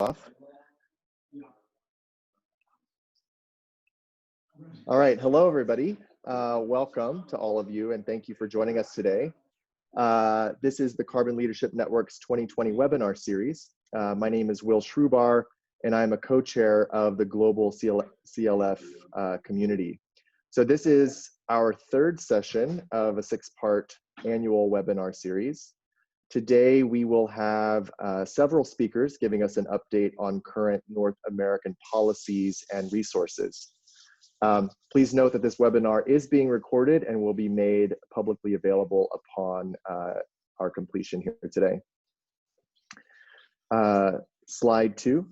off. All right, hello everybody. Welcome to all of you and thank you for joining us today. This is the Carbon Leadership Network's 2020 webinar series. My name is Will Schrubar and I'm a co-chair of the global CLF community. So this is our third session of a 6-part annual webinar series. Today, we will have several speakers giving us an update on current North American policies and resources. Please note that this webinar is being recorded and will be made publicly available upon our completion here today. Slide 2,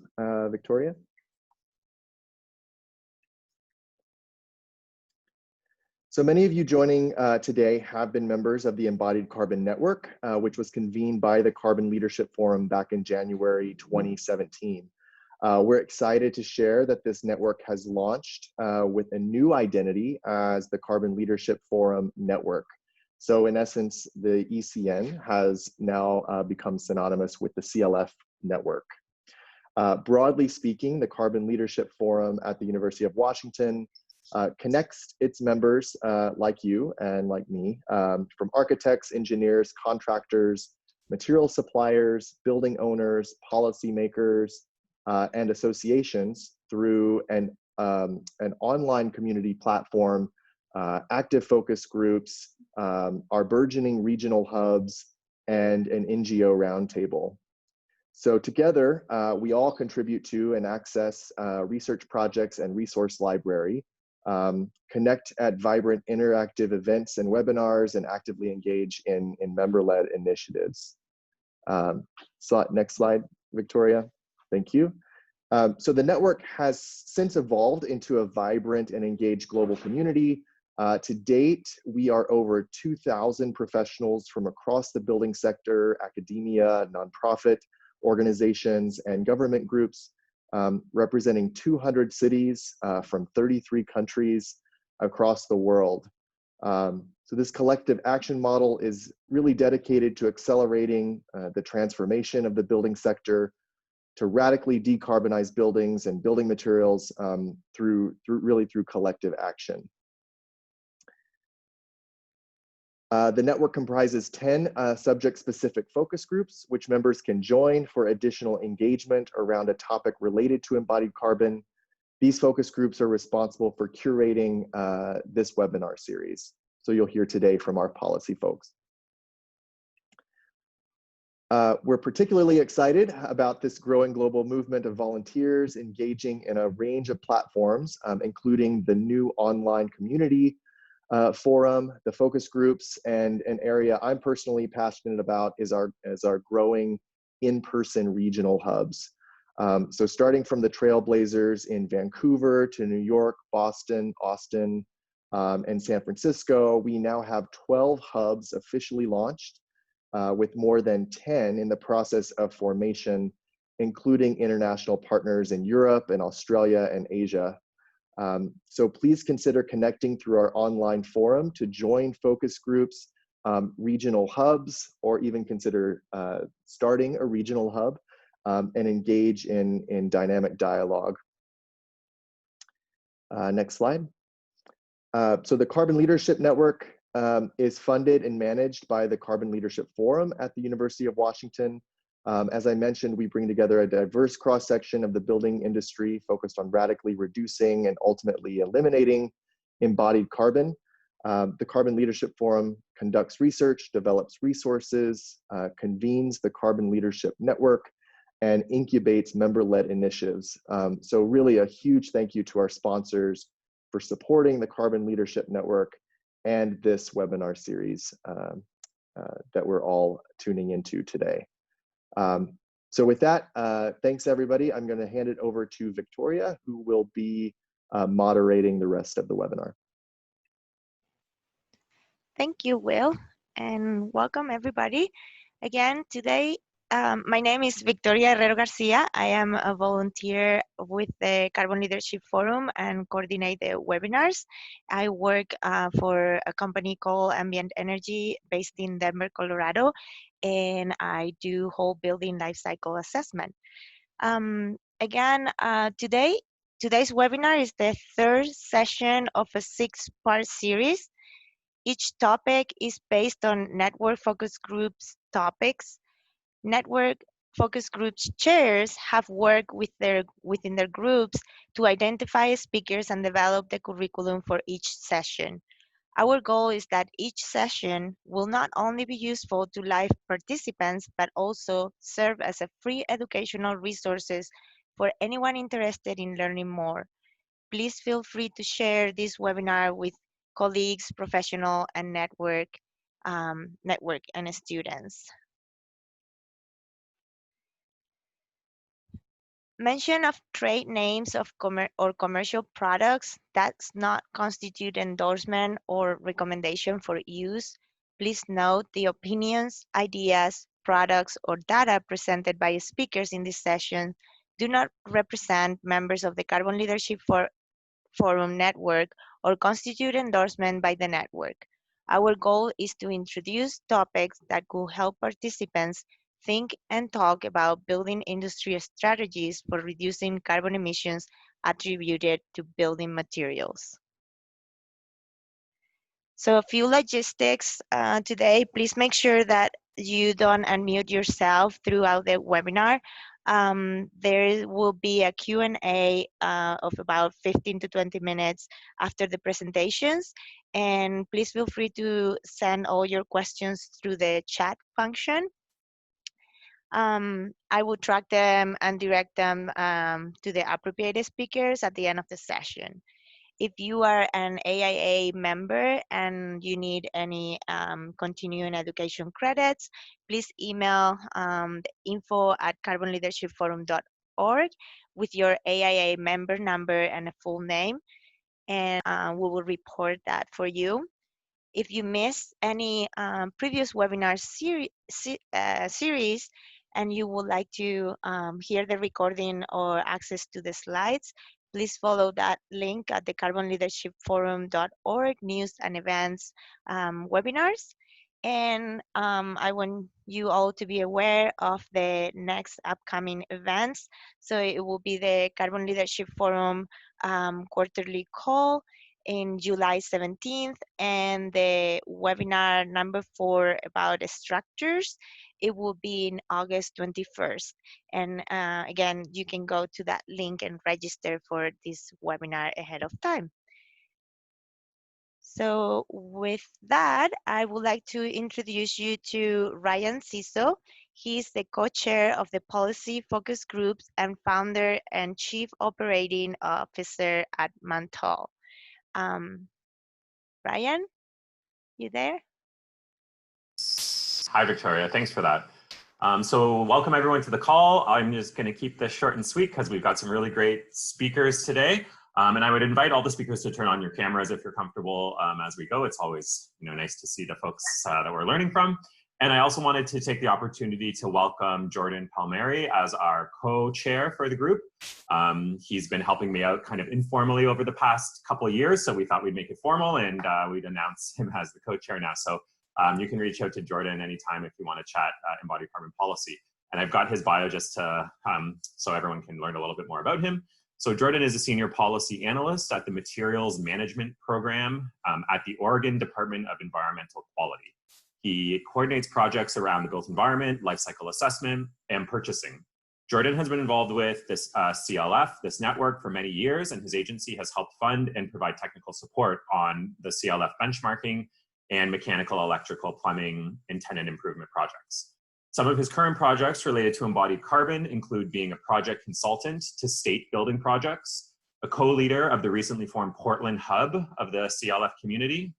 Victoria. So many of you joining today have been members of the Embodied Carbon Network, which was convened by the Carbon Leadership Forum back in January 2017. We're excited to share that this network has launched with a new identity as the Carbon Leadership Forum Network. So in essence, the ECN has now become synonymous with the CLF network. Broadly speaking, the Carbon Leadership Forum at the University of Washington connects its members like you and like me from architects, engineers, contractors, material suppliers, building owners, policymakers, and associations through an online community platform, active focus groups, our burgeoning regional hubs, and an NGO roundtable. So together, we all contribute to and access research projects and resource library, connect at vibrant interactive events and webinars, and actively engage in member-led initiatives. Next slide, Victoria. Thank you. So the network has since evolved into a vibrant and engaged global community. To date, we are over 2,000 professionals from across the building sector, academia, nonprofit organizations, and government groups, representing 200 cities from 33 countries across the world. So this collective action model is really dedicated to accelerating the transformation of the building sector to radically decarbonize buildings and building materials through collective action. The network comprises 10 subject-specific focus groups, which members can join for additional engagement around a topic related to embodied carbon. These focus groups are responsible for curating this webinar series. So you'll hear today from our policy folks. We're particularly excited about this growing global movement of volunteers engaging in a range of platforms, including the new online community forum, the focus groups, and an area I'm personally passionate about is our growing in-person regional hubs. So starting from the trailblazers in Vancouver to New York, Boston, Austin, and San Francisco, we now have 12 hubs officially launched, with more than 10 in the process of formation, including international partners in Europe and Australia and Asia. So please consider connecting through our online forum to join focus groups, regional hubs, or even consider starting a regional hub and engage in dynamic dialogue. Next slide. So the Carbon Leadership Network is funded and managed by the Carbon Leadership Forum at the University of Washington. As I mentioned, we bring together a diverse cross-section of the building industry focused on radically reducing and ultimately eliminating embodied carbon. The Carbon Leadership Forum conducts research, develops resources, convenes the Carbon Leadership Network, and incubates member-led initiatives. So really a huge thank you to our sponsors for supporting the Carbon Leadership Network and this webinar series that we're all tuning into today. So with that, thanks everybody. I'm going to hand it over to Victoria, who will be moderating the rest of the webinar. Thank you, Will, and welcome everybody. Again, today, my name is Victoria Herrero Garcia. I am a volunteer with the Carbon Leadership Forum and coordinate the webinars. I work for a company called Ambient Energy based in Denver, Colorado, and I do whole building life cycle assessment. Today's webinar is the third session of a six-part series. Each topic is based on network focus groups topics. Network focus groups chairs have worked within their groups to identify speakers and develop the curriculum for each session. Our goal is that each session will not only be useful to live participants, but also serve as a free educational resources for anyone interested in learning more. Please feel free to share this webinar with colleagues, professional, and network and students. Mention of trade names of commercial products does not constitute endorsement or recommendation for use. Please note the opinions, ideas, products, or data presented by speakers in this session do not represent members of the Carbon Leadership Forum network or constitute endorsement by the network. Our goal is to introduce topics that could help participants think and talk about building industry strategies for reducing carbon emissions attributed to building materials. So a few logistics today. Please make sure that you don't unmute yourself throughout the webinar. There will be a Q&A of about 15 to 20 minutes after the presentations. And please feel free to send all your questions through the chat function. I will track them and direct them to the appropriate speakers at the end of the session. If you are an AIA member and you need any continuing education credits, please email info@carbonleadershipforum.org with your AIA member number and a full name, and we will report that for you. If you missed any previous webinar series and you would like to hear the recording or access to the slides, please follow that link at the carbonleadershipforum.org news and events webinars. And I want you all to be aware of the next upcoming events. So it will be the Carbon Leadership Forum quarterly call in July 17th, and the webinar number 4 about structures, it will be in August 21st. And again, you can go to that link and register for this webinar ahead of time. So with that, I would like to introduce you to Ryan Ciso. He's the co-chair of the Policy Focus Groups and founder and chief operating officer at Mantol. Ryan, you there? Hi, Victoria. Thanks for that. So welcome everyone to the call. I'm just going to keep this short and sweet because we've got some really great speakers today. And I would invite all the speakers to turn on your cameras if you're comfortable as we go. It's always nice to see the folks that we're learning from. And I also wanted to take the opportunity to welcome Jordan Palmieri as our co-chair for the group. He's been helping me out kind of informally over the past couple of years, so we thought we'd make it formal and we'd announce him as the co-chair now. So you can reach out to Jordan anytime if you want to chat embodied carbon policy. And I've got his bio just to, so everyone can learn a little bit more about him. So Jordan is a senior policy analyst at the Materials Management Program at the Oregon Department of Environmental Quality. He coordinates projects around the built environment, life cycle assessment, and purchasing. Jordan has been involved with this CLF, this network, for many years, and his agency has helped fund and provide technical support on the CLF benchmarking and mechanical, electrical, plumbing, and tenant improvement projects. Some of his current projects related to embodied carbon include being a project consultant to state building projects, a co-leader of the recently formed Portland hub of the CLF community,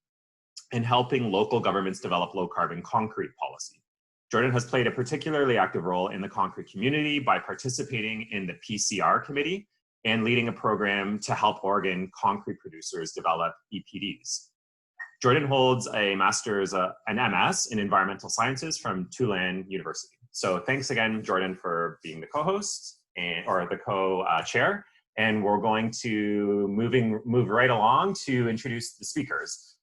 and helping local governments develop low carbon concrete policy. Jordan has played a particularly active role in the concrete community by participating in the PCR committee and leading a program to help Oregon concrete producers develop EPDs. Jordan holds a master's, an MS in environmental sciences from Tulane University. So thanks again, Jordan, for being the co-host or the co-chair. And we're going to move right along to introduce the speakers.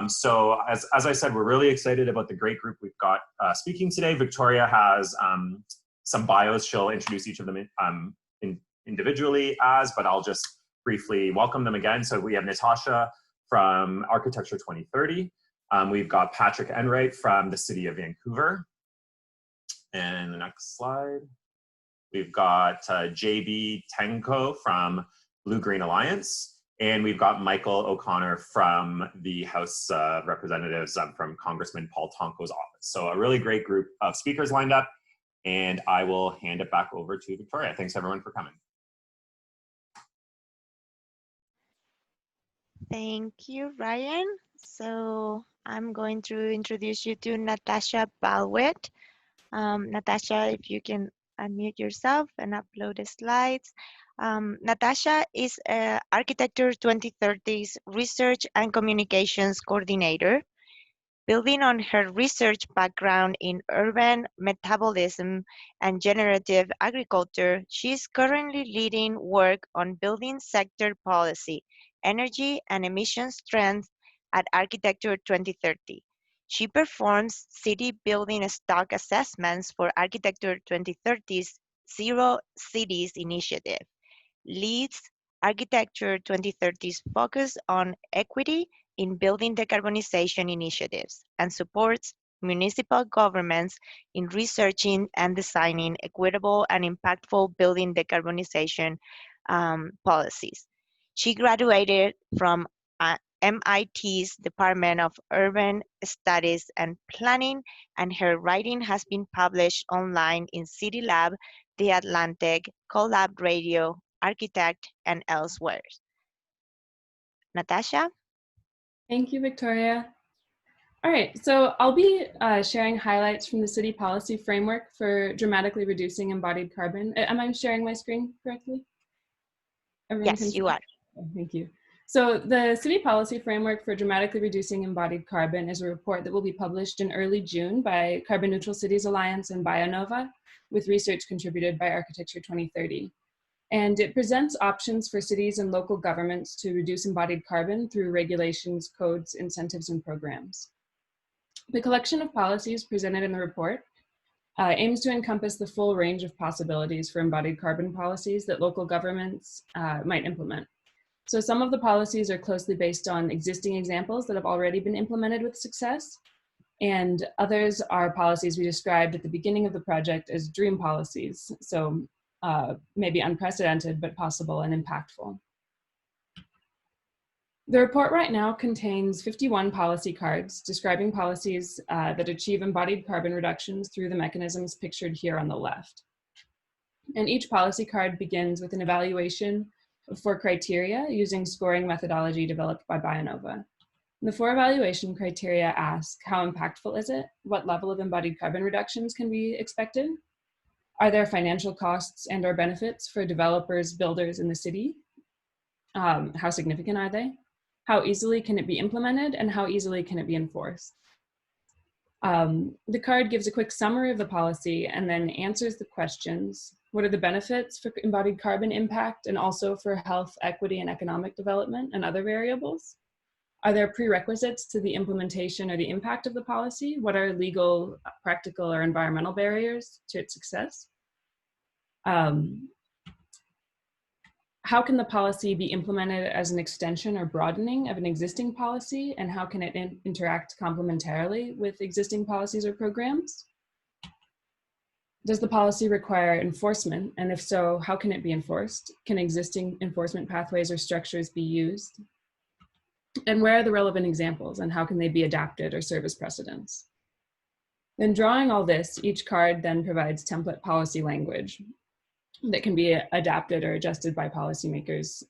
So as I said, we're really excited about the great group we've got speaking today. Victoria has some bios she'll introduce each of them individually as, but I'll just briefly welcome them again. So we have Natasha from Architecture 2030. We've got Patrick Enright from the City of Vancouver. And the next slide, we've got JB Tenko from Blue Green Alliance. And we've got Michael O'Connor from the House of Representatives from Congressman Paul Tonko's office. So a really great group of speakers lined up. And I will hand it back over to Victoria. Thanks everyone for coming. Thank you, Ryan. So I'm going to introduce you to Natasha Balwet. Natasha, if you can unmute yourself and upload the slides. Natasha is Architecture 2030's Research and Communications Coordinator. Building on her research background in urban metabolism and generative agriculture, she is currently leading work on building sector policy, energy and emissions trends at Architecture 2030. She performs city building stock assessments for Architecture 2030's Zero Cities initiative, leads Architecture 2030's focus on equity in building decarbonization initiatives, and supports municipal governments in researching and designing equitable and impactful building decarbonization policies. She graduated from MIT's Department of Urban Studies and Planning, and her writing has been published online in City Lab, The Atlantic, Collab Radio, Architect, and elsewhere. Natasha? Thank you, Victoria. All right, so I'll be sharing highlights from the city policy framework for dramatically reducing embodied carbon. Am I sharing my screen correctly? Everyone Yes, you are. Thank you. So the city policy framework for dramatically reducing embodied carbon is a report that will be published in early June by Carbon Neutral Cities Alliance and Bionova, with research contributed by Architecture 2030. And it presents options for cities and local governments to reduce embodied carbon through regulations, codes, incentives, and programs. The collection of policies presented in the report aims to encompass the full range of possibilities for embodied carbon policies that local governments might implement. So some of the policies are closely based on existing examples that have already been implemented with success, and others are policies we described at the beginning of the project as dream policies. So maybe unprecedented, but possible and impactful. The report right now contains 51 policy cards describing policies that achieve embodied carbon reductions through the mechanisms pictured here on the left. And each policy card begins with an evaluation of 4 criteria using scoring methodology developed by Bionova. The 4 evaluation criteria ask, how impactful is it? What level of embodied carbon reductions can be expected? Are there financial costs and or benefits for developers, builders in the city? How significant are they? How easily can it be implemented, and how easily can it be enforced? The card gives a quick summary of the policy and then answers the questions. What are the benefits for embodied carbon impact and also for health, equity, and economic development and other variables? Are there prerequisites to the implementation or the impact of the policy? What are legal, practical, or environmental barriers to its success? How can the policy be implemented as an extension or broadening of an existing policy, and how can it interact complementarily with existing policies or programs? Does the policy require enforcement, and if so, how can it be enforced? Can existing enforcement pathways or structures be used? And where are the relevant examples, and how can they be adapted or serve as precedents? Then drawing all this, each card then provides template policy language that can be adapted or adjusted by policymakers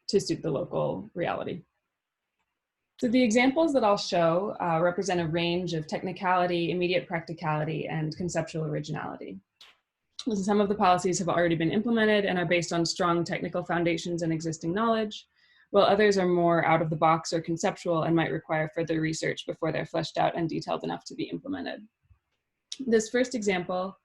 to suit the local reality. So the examples that I'll show represent a range of technicality, immediate practicality, and conceptual originality. Some of the policies have already been implemented and are based on strong technical foundations and existing knowledge, while others are more out of the box or conceptual and might require further research before they're fleshed out and detailed enough to be implemented. This first example,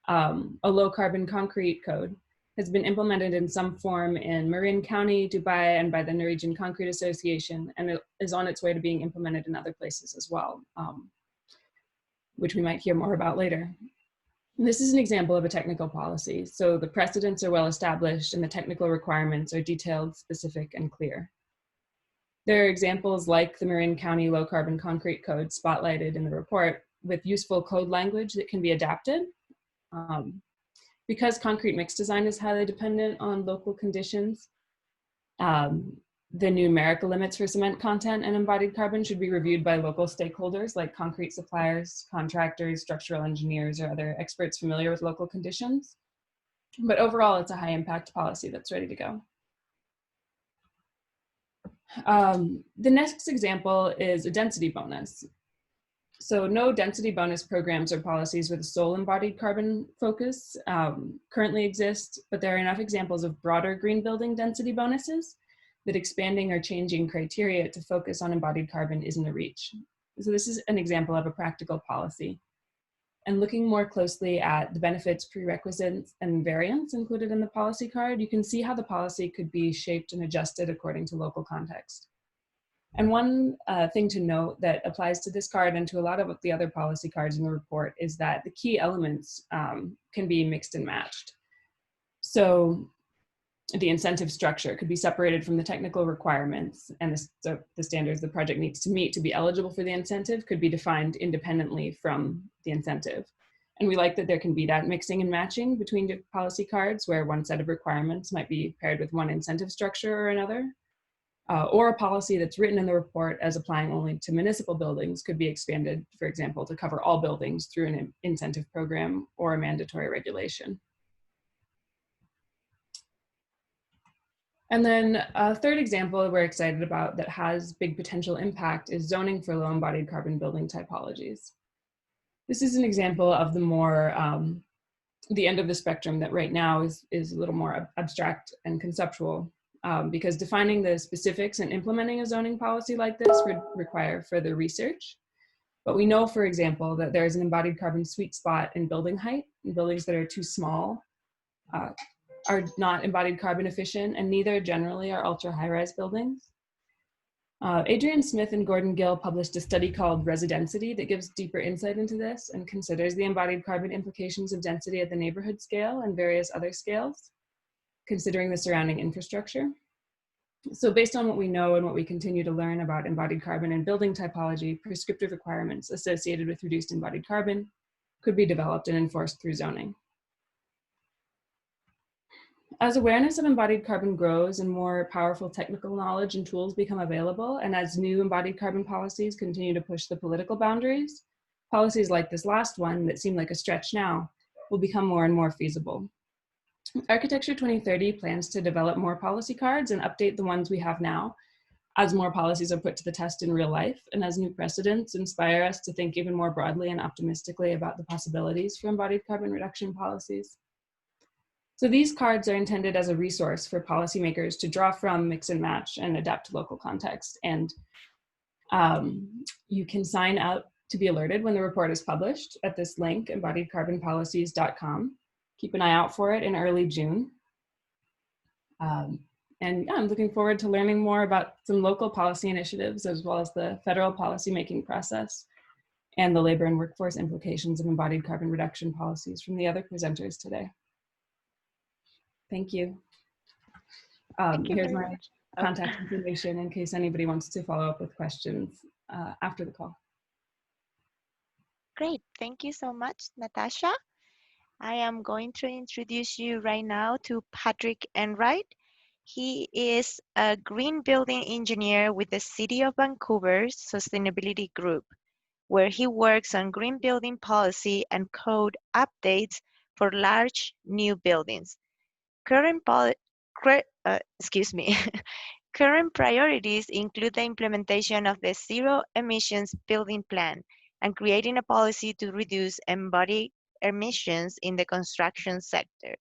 a low carbon concrete code, has been implemented in some form in Marin County, Dubai, and by the Norwegian Concrete Association, and it is on its way to being implemented in other places as well, which we might hear more about later. This is an example of a technical policy. So the precedents are well established and the technical requirements are detailed, specific, and clear. There are examples like the Marin County Low Carbon Concrete Code spotlighted in the report with useful code language that can be adapted. Because concrete mix design is highly dependent on local conditions, the numerical limits for cement content and embodied carbon should be reviewed by local stakeholders like concrete suppliers, contractors, structural engineers, or other experts familiar with local conditions. But overall, it's a high impact policy that's ready to go. The next example is a density bonus. So no density bonus programs or policies with a sole embodied carbon focus currently exist, but there are enough examples of broader green building density bonuses that expanding or changing criteria to focus on embodied carbon isn't a reach. So this is an example of a practical policy. And looking more closely at the benefits, prerequisites, and variants included in the policy card, you can see how the policy could be shaped and adjusted according to local context. And one thing to note that applies to this card and to a lot of the other policy cards in the report is that the key elements can be mixed and matched. So the incentive structure could be separated from the technical requirements, and the standards the project needs to meet to be eligible for the incentive could be defined independently from the incentive. And we like that there can be that mixing and matching between the policy cards where one set of requirements might be paired with one incentive structure or another. Or a policy that's written in the report as applying only to municipal buildings could be expanded, for example, to cover all buildings through an incentive program or a mandatory regulation. And then a third example we're excited about that has big potential impact is zoning for low embodied carbon building typologies. This is an example of the more, the end of the spectrum that right now is a little more abstract and conceptual. Because defining the specifics and implementing a zoning policy like this would require further research. But we know, for example, that there is an embodied carbon sweet spot in building height. And buildings that are too small are not embodied carbon efficient, and neither generally are ultra high-rise buildings. Adrian Smith and Gordon Gill published a study called Residensity that gives deeper insight into this and considers the embodied carbon implications of density at the neighborhood scale and various other scales, considering the surrounding infrastructure. So based on what we know and what we continue to learn about embodied carbon and building typology, prescriptive requirements associated with reduced embodied carbon could be developed and enforced through zoning. As awareness of embodied carbon grows and more powerful technical knowledge and tools become available, and as new embodied carbon policies continue to push the political boundaries, policies like this last one that seem like a stretch now will become more and more feasible. Architecture 2030 plans to develop more policy cards and update the ones we have now as more policies are put to the test in real life and as new precedents inspire us to think even more broadly and optimistically about the possibilities for embodied carbon reduction policies. So these cards are intended as a resource for policymakers to draw from, mix and match, and adapt to local context. And you can sign up to be alerted when the report is published at this link, embodiedcarbonpolicies.com. Keep an eye out for it in early June. And yeah, I'm looking forward to learning more about some local policy initiatives as well as the federal policymaking process and the labor and workforce implications of embodied carbon reduction policies from the other presenters today. Thank you. Here's my contact information in case anybody wants to follow up with questions after the call. Great, thank you so much, Natasha. I am going to introduce you right now to Patrick Enright. He is a green building engineer with the City of Vancouver's Sustainability Group, where he works on green building policy and code updates for large new buildings. Current priorities include the implementation of the Zero Emissions Building Plan and creating a policy to reduce embodied emissions in the construction sector.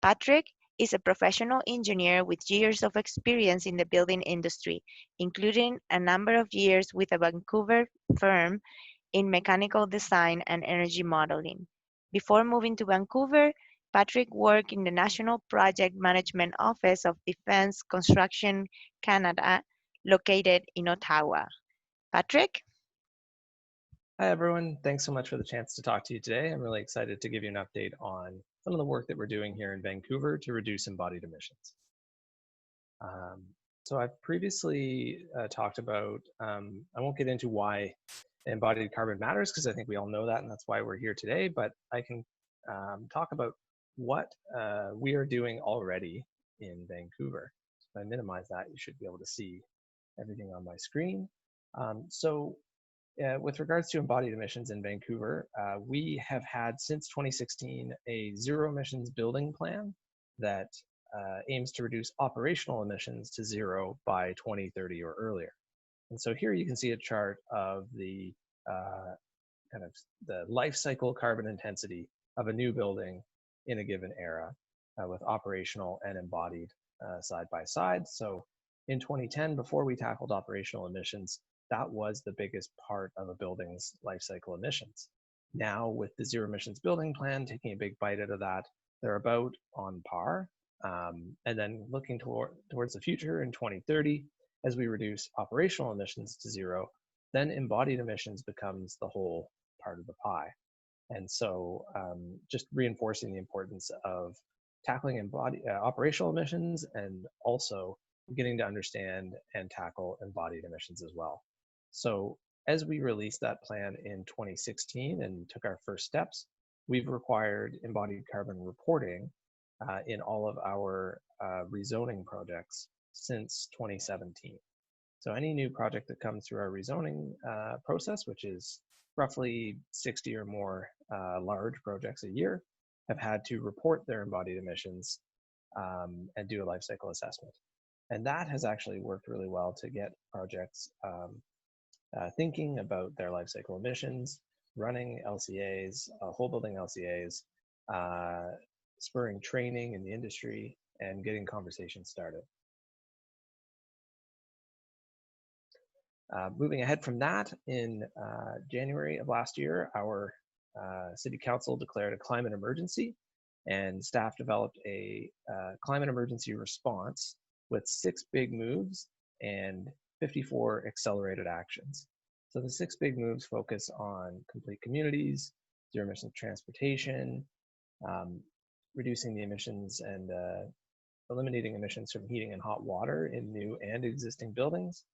Patrick is a professional engineer with years of experience in the building industry, including a number of years with a Vancouver firm in mechanical design and energy modeling. Before moving to Vancouver, Patrick worked in the National Project Management Office of Defense Construction Canada, located in Ottawa. Patrick? Hi, everyone. Thanks so much for the chance to talk to you today. I'm really excited to give you an update on some of the work that we're doing here in Vancouver to reduce embodied emissions. So I've previously talked about, I won't get into why embodied carbon matters, because I think we all know that, and that's why we're here today, but I can talk about what we are doing already in Vancouver. So if I minimize that, you should be able to see everything on my screen. With regards to embodied emissions in Vancouver, we have had since 2016 a zero emissions building plan that aims to reduce operational emissions to zero by 2030 or earlier. And so here you can see a chart of the kind of the life cycle carbon intensity of a new building in a given era with operational and embodied side by side. So in 2010, before we tackled operational emissions, that was the biggest part of a building's life cycle emissions. Now, with the zero emissions building plan taking a big bite out of that, they're about on par. And then looking towards the future in 2030, as we reduce operational emissions to zero, then embodied emissions becomes the whole part of the pie. And so just reinforcing the importance of tackling operational emissions and also beginning to understand and tackle embodied emissions as well. So as we released that plan in 2016 and took our first steps, we've required embodied carbon reporting in all of our rezoning projects since 2017. So any new project that comes through our rezoning process, which is roughly 60 or more large projects a year, have had to report their embodied emissions and do a life cycle assessment. And that has actually worked really well to get projects thinking about their life cycle emissions, running LCAs, whole building LCAs, spurring training in the industry, and getting conversations started. Moving ahead from that, in January of last year, our City Council declared a climate emergency, and staff developed a climate emergency response with 6 big moves and 54 accelerated actions. So the 6 big moves focus on complete communities, zero emission transportation, reducing the emissions and eliminating emissions from heating and hot water in new and existing buildings,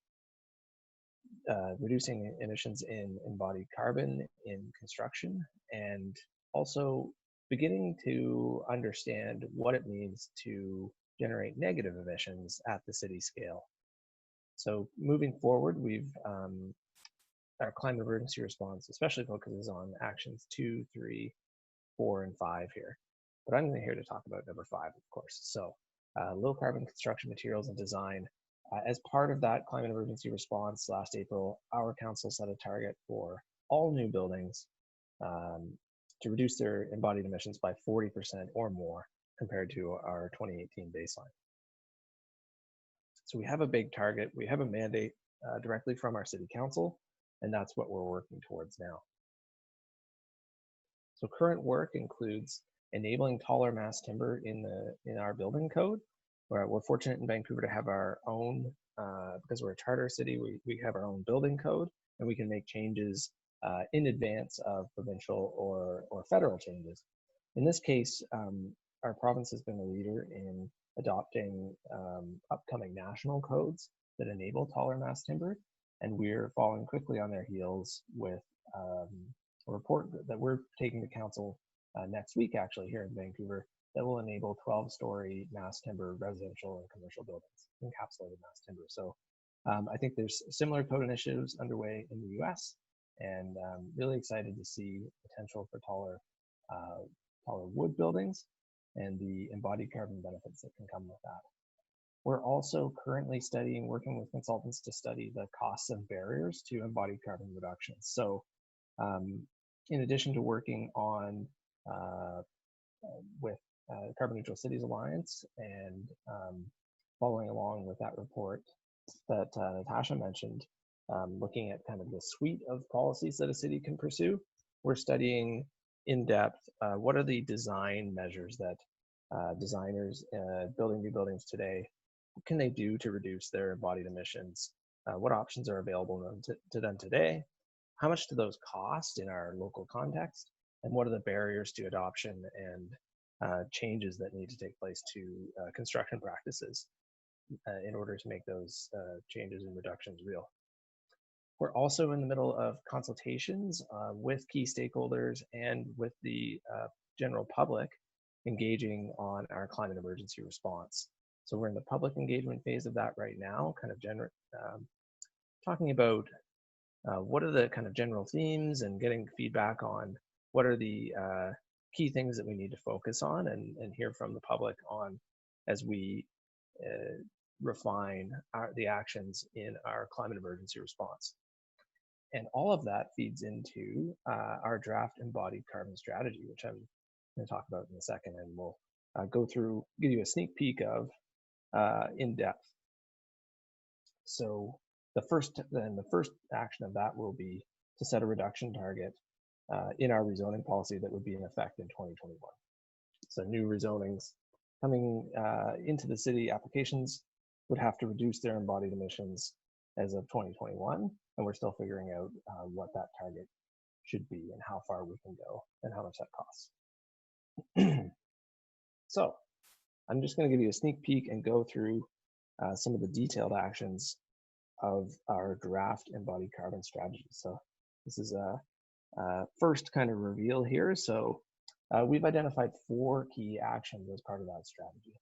reducing emissions in embodied carbon in construction, and also beginning to understand what it means to generate negative emissions at the city scale. So moving forward, our climate emergency response especially focuses on actions 2, 3, 4, and 5 here. But I'm here to talk about number 5, of course. So low carbon construction materials and design. As part of that climate emergency response last April, our council set a target for all new buildings to reduce their embodied emissions by 40% or more compared to our 2018 baseline. So we have a big target. We have a mandate directly from our city council, and that's what we're working towards now. So current work includes enabling taller mass timber in our building code. We're fortunate in Vancouver to have our own, because we're a charter city, we have our own building code, and we can make changes in advance of provincial or federal changes. In this case, our province has been a leader in adopting upcoming national codes that enable taller mass timber, and we're following quickly on their heels with a report that we're taking to council next week, actually, here in Vancouver, that will enable 12-story mass timber residential and commercial buildings, encapsulated mass timber. So I think there's similar code initiatives underway in the US, and really excited to see potential for taller wood buildings and the embodied carbon benefits that can come with that. We're also currently working with consultants to study the costs and barriers to embodied carbon reduction. So in addition to working on with Carbon Neutral Cities Alliance and following along with that report that Natasha mentioned, looking at kind of the suite of policies that a city can pursue, we're studying in depth what are the design measures that designers building new buildings today, what can they do to reduce their embodied emissions? What options are available to them today? how much do those cost in our local context, and what are the barriers to adoption and changes that need to take place to construction practices in order to make those changes and reductions real. We're also in the middle of consultations with key stakeholders and with the general public engaging on our climate emergency response. So we're in the public engagement phase of that right now, kind of talking about what are the kind of general themes and getting feedback on what are the key things that we need to focus on and hear from the public on as we refine the actions in our climate emergency response. And all of that feeds into our draft embodied carbon strategy, which I'm going to talk about in a second, and we'll go through, give you a sneak peek of in depth. So the first action of that will be to set a reduction target in our rezoning policy that would be in effect in 2021. So new rezonings coming into the city, applications would have to reduce their embodied emissions as of 2021, and we're still figuring out what that target should be and how far we can go and how much that costs. So I'm just going to give you a sneak peek and go through some of the detailed actions of our draft embodied carbon strategy. So this is a first kind of reveal here. So we've identified 4 key actions as part of that strategy.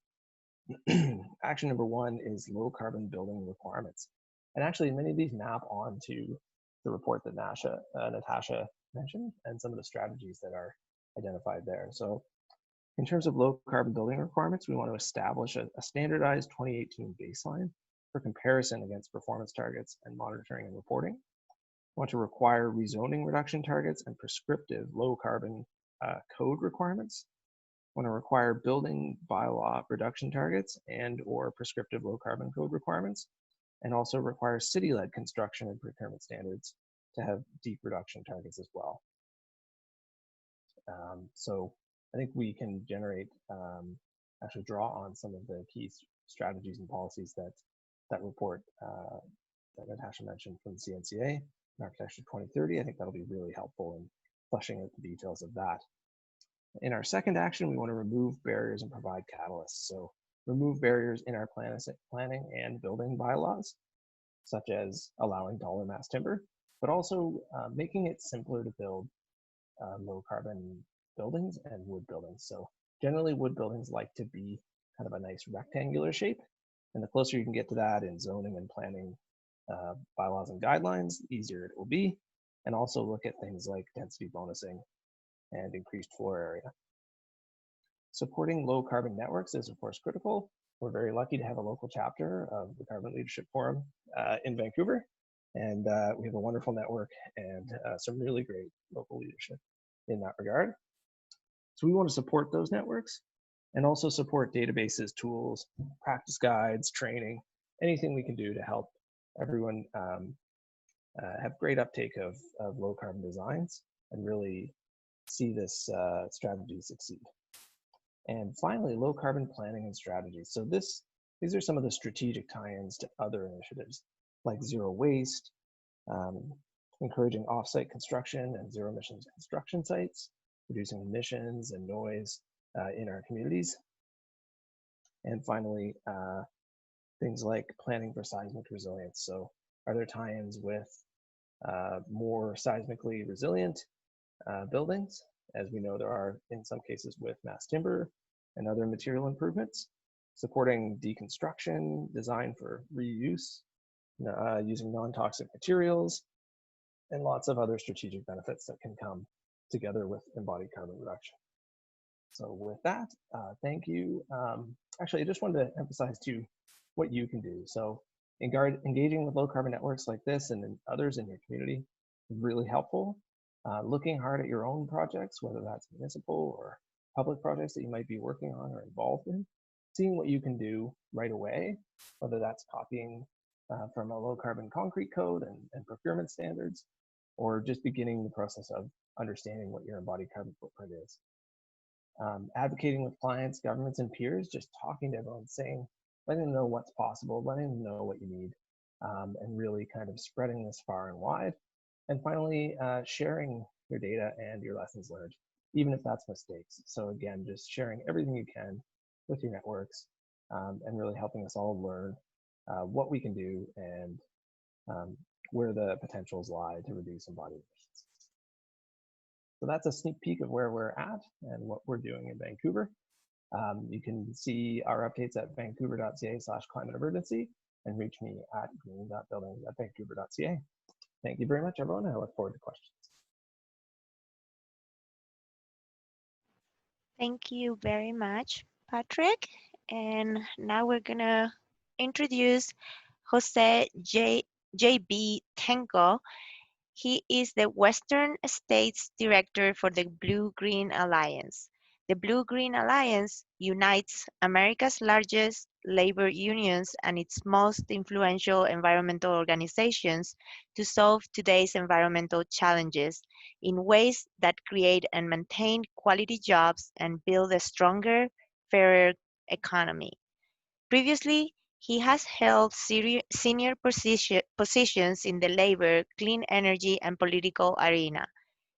Action number 1 is low carbon building requirements. And actually many of these map onto the report that Natasha mentioned and some of the strategies that are identified there. So in terms of low carbon building requirements, we want to establish a standardized 2018 baseline for comparison against performance targets and monitoring and reporting. We want to require rezoning reduction targets and prescriptive low carbon code requirements. We want to require building bylaw reduction targets and or prescriptive low carbon code requirements, and also require city-led construction and procurement standards to have deep reduction targets as well. So I think we can generate, actually draw on some of the key strategies and policies that report that Natasha mentioned from the CNCA and Architecture 2030. I think that'll be really helpful in fleshing out the details of that. In our second action, we want to remove barriers and provide catalysts. So remove barriers in our planning and building bylaws, such as allowing dollar mass timber, but also making it simpler to build low carbon buildings and wood buildings. So generally wood buildings like to be kind of a nice rectangular shape. And the closer you can get to that in zoning and planning bylaws and guidelines, the easier it will be. And also look at things like density bonusing and increased floor area. Supporting low carbon networks is of course critical. We're very lucky to have a local chapter of the Carbon Leadership Forum in Vancouver. And we have a wonderful network and some really great local leadership in that regard. So we want to support those networks and also support databases, tools, practice guides, training, anything we can do to help everyone have great uptake of low carbon designs and really see this strategy succeed. And finally, low carbon planning and strategies. So these are some of the strategic tie-ins to other initiatives like zero waste, encouraging off-site construction and zero emissions construction sites, reducing emissions and noise in our communities. And finally, things like planning for seismic resilience. So are there tie-ins with more seismically resilient buildings? As we know, there are in some cases with mass timber and other material improvements, supporting deconstruction, design for reuse, using non-toxic materials, and lots of other strategic benefits that can come together with embodied carbon reduction. So with that, thank you. Actually, I just wanted to emphasize too what you can do. So engaging with low carbon networks like this and others in your community is really helpful. Looking hard at your own projects, whether that's municipal or public projects that you might be working on or involved in, seeing what you can do right away, whether that's copying from a low carbon concrete code and procurement standards, or just beginning the process of understanding what your embodied carbon footprint is. Advocating with clients, governments, and peers, just talking to everyone, letting them know what's possible, letting them know what you need, and really kind of spreading this far and wide. And finally, sharing your data and your lessons learned, even if that's mistakes. So again, just sharing everything you can with your networks and really helping us all learn what we can do and where the potentials lie to reduce embodied emissions. So that's a sneak peek of where we're at and what we're doing in Vancouver. You can see our updates at vancouver.ca/climate-emergency and reach me at green.buildings@vancouver.ca. Thank you very much, everyone. I look forward to questions. Thank you very much, Patrick. And now we're gonna introduce Jose J.B. Tenko. He is the Western States Director for the Blue-Green Alliance. The Blue-Green Alliance unites America's largest labor unions and its most influential environmental organizations to solve today's environmental challenges in ways that create and maintain quality jobs and build a stronger, fairer economy. Previously, he has held senior positions in the labor, clean energy, and political arena.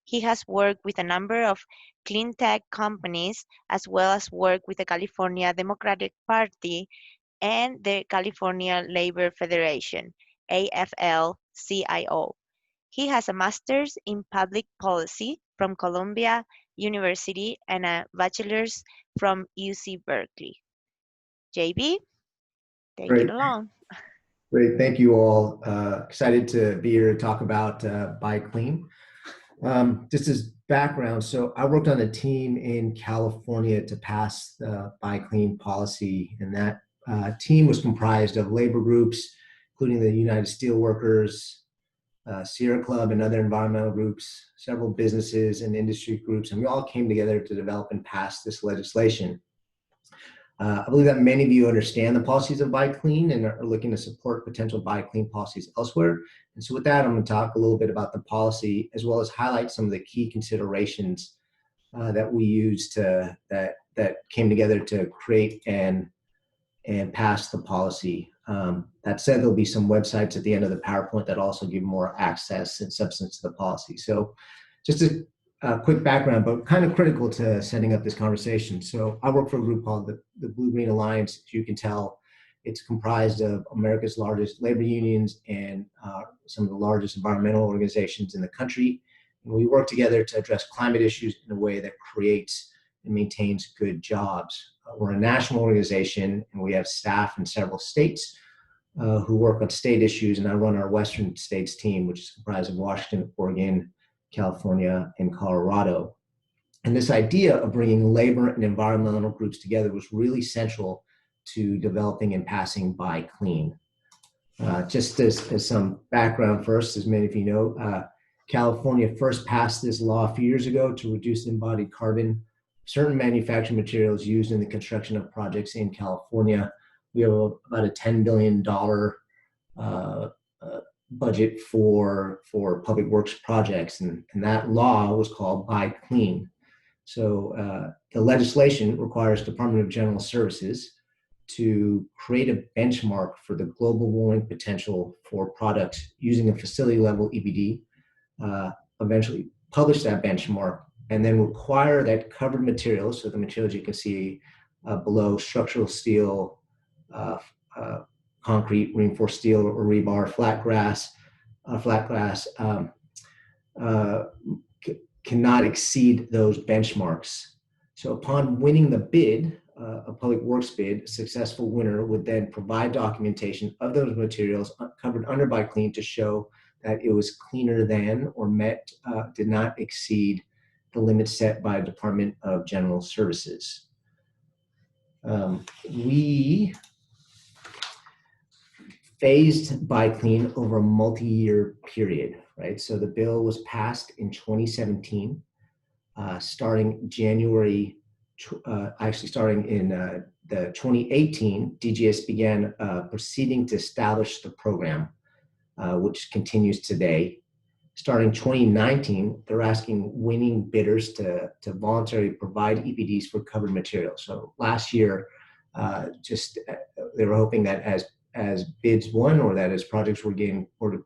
He has worked with a number of clean tech companies, as well as worked with the California Democratic Party and the California Labor Federation, AFL-CIO. He has a master's in public policy from Columbia University and a bachelor's from UC Berkeley. JB, take it Great. along. Great. Thank you all. Excited to be here to talk about Buy Clean. Just as background, so I worked on a team in California to pass the Buy Clean policy, and that team was comprised of labor groups, including the United Steelworkers, Sierra Club, and other environmental groups, several businesses and industry groups, and we all came together to develop and pass this legislation. I believe that many of you understand the policies of Buy Clean and are looking to support potential Buy Clean policies elsewhere. And so with that, I'm going to talk a little bit about the policy, as well as highlight some of the key considerations that we used that came together to create and pass the policy. That said, there'll be some websites at the end of the PowerPoint that also give more access and substance to the policy. So just a quick background, but kind of critical to setting up this conversation. So I work for a group called the Blue-Green Alliance. As you can tell, it's comprised of America's largest labor unions and some of the largest environmental organizations in the country. And we work together to address climate issues in a way that creates and maintains good jobs. We're a national organization, and we have staff in several states who work on state issues, and I run our Western States team, which is comprised of Washington, Oregon, California, and Colorado. And this idea of bringing labor and environmental groups together was really central to developing and passing Buy Clean. Just as some background first, as many of you know, California first passed this law a few years ago to reduce embodied carbon, certain manufacturing materials used in the construction of projects in California. We have about a $10 billion budget for public works projects, and that law was called Buy Clean. So the legislation requires Department of General Services to create a benchmark for the global warming potential for products using a facility level EBD, eventually publish that benchmark, and then require that covered materials, so the materials you can see below, structural steel, concrete, reinforced steel or rebar, flat glass, cannot exceed those benchmarks. So upon winning the bid, a public works bid, a successful winner would then provide documentation of those materials covered under Buy Clean to show that it was cleaner than or did not exceed the limits set by Department of General Services. We phased Buy Clean over a multi-year period, right? So the bill was passed in 2017, starting in the 2018, DGS began proceeding to establish the program, which continues today. Starting 2019, they're asking winning bidders to voluntarily provide EPDs for covered materials. So last year, they were hoping that as bids won, or that as projects were being put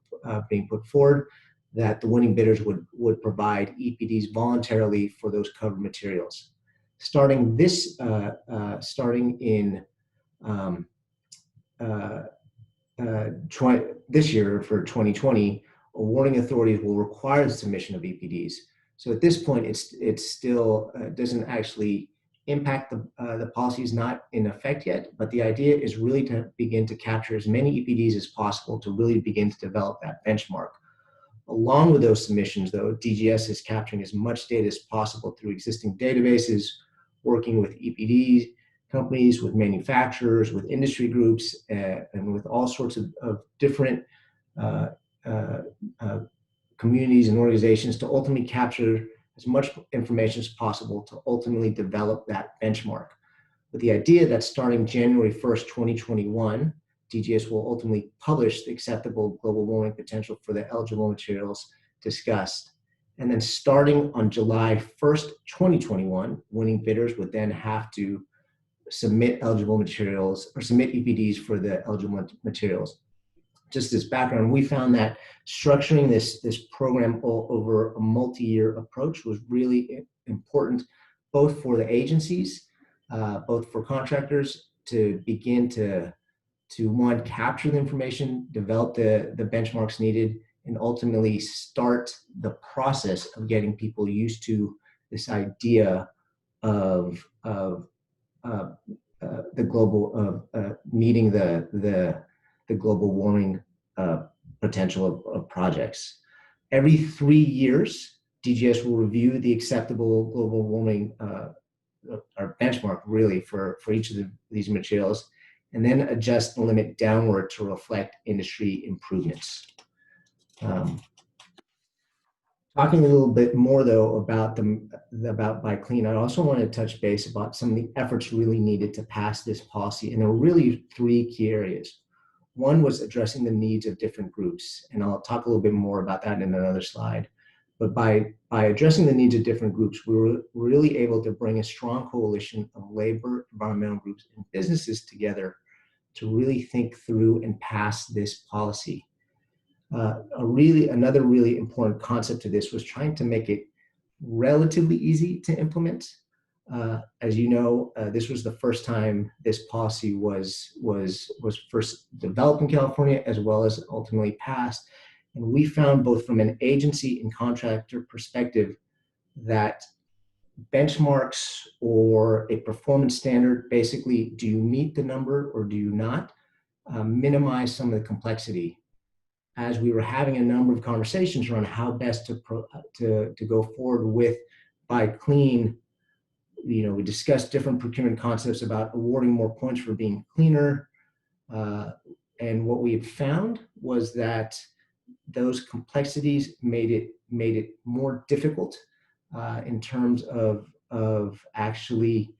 forward, that the winning bidders would provide EPDs voluntarily for those covered materials. Starting this year for 2020, awarding authorities will require the submission of EPDs. So at this point, it still doesn't actually impact the policy is not in effect yet, but the idea is really to begin to capture as many EPDs as possible to really begin to develop that benchmark. Along with those submissions, though, DGS is capturing as much data as possible through existing databases, working with EPD companies, with manufacturers, with industry groups, and with all sorts of different communities and organizations to ultimately capture as much information as possible to ultimately develop that benchmark. With the idea that starting January 1st, 2021, DGS will ultimately publish the acceptable global warming potential for the eligible materials discussed. And then starting on July 1st, 2021, winning bidders would then have to submit eligible materials or submit EPDs for the eligible materials. Just as background, we found that structuring this program over a multi-year approach was really important, both for the agencies, both for contractors to begin to one, capture the information, develop the benchmarks needed, and ultimately start the process of getting people used to this idea of the global meeting the global warming potential of projects. Every 3 years, DGS will review the acceptable global warming or benchmark really for each of these materials, and then adjust the limit downward to reflect industry improvements. Talking a little bit more though about Buy Clean, I also want to touch base about some of the efforts really needed to pass this policy, and there were really 3 key areas. One was addressing the needs of different groups, and I'll talk a little bit more about that in another slide. But by addressing the needs of different groups, we were really able to bring a strong coalition of labor, environmental groups, and businesses together to really think through and pass this policy. Another really important concept to this was trying to make it relatively easy to implement. As you know, this was the first time this policy was first developed in California, as well as ultimately passed. And we found both from an agency and contractor perspective that benchmarks or a performance standard, basically, do you meet the number or do you not, minimize some of the complexity. As we were having a number of conversations around how best to go forward with Buy Clean, we discussed different procurement concepts about awarding more points for being cleaner. And what we had found was that those complexities made it more difficult in terms of actually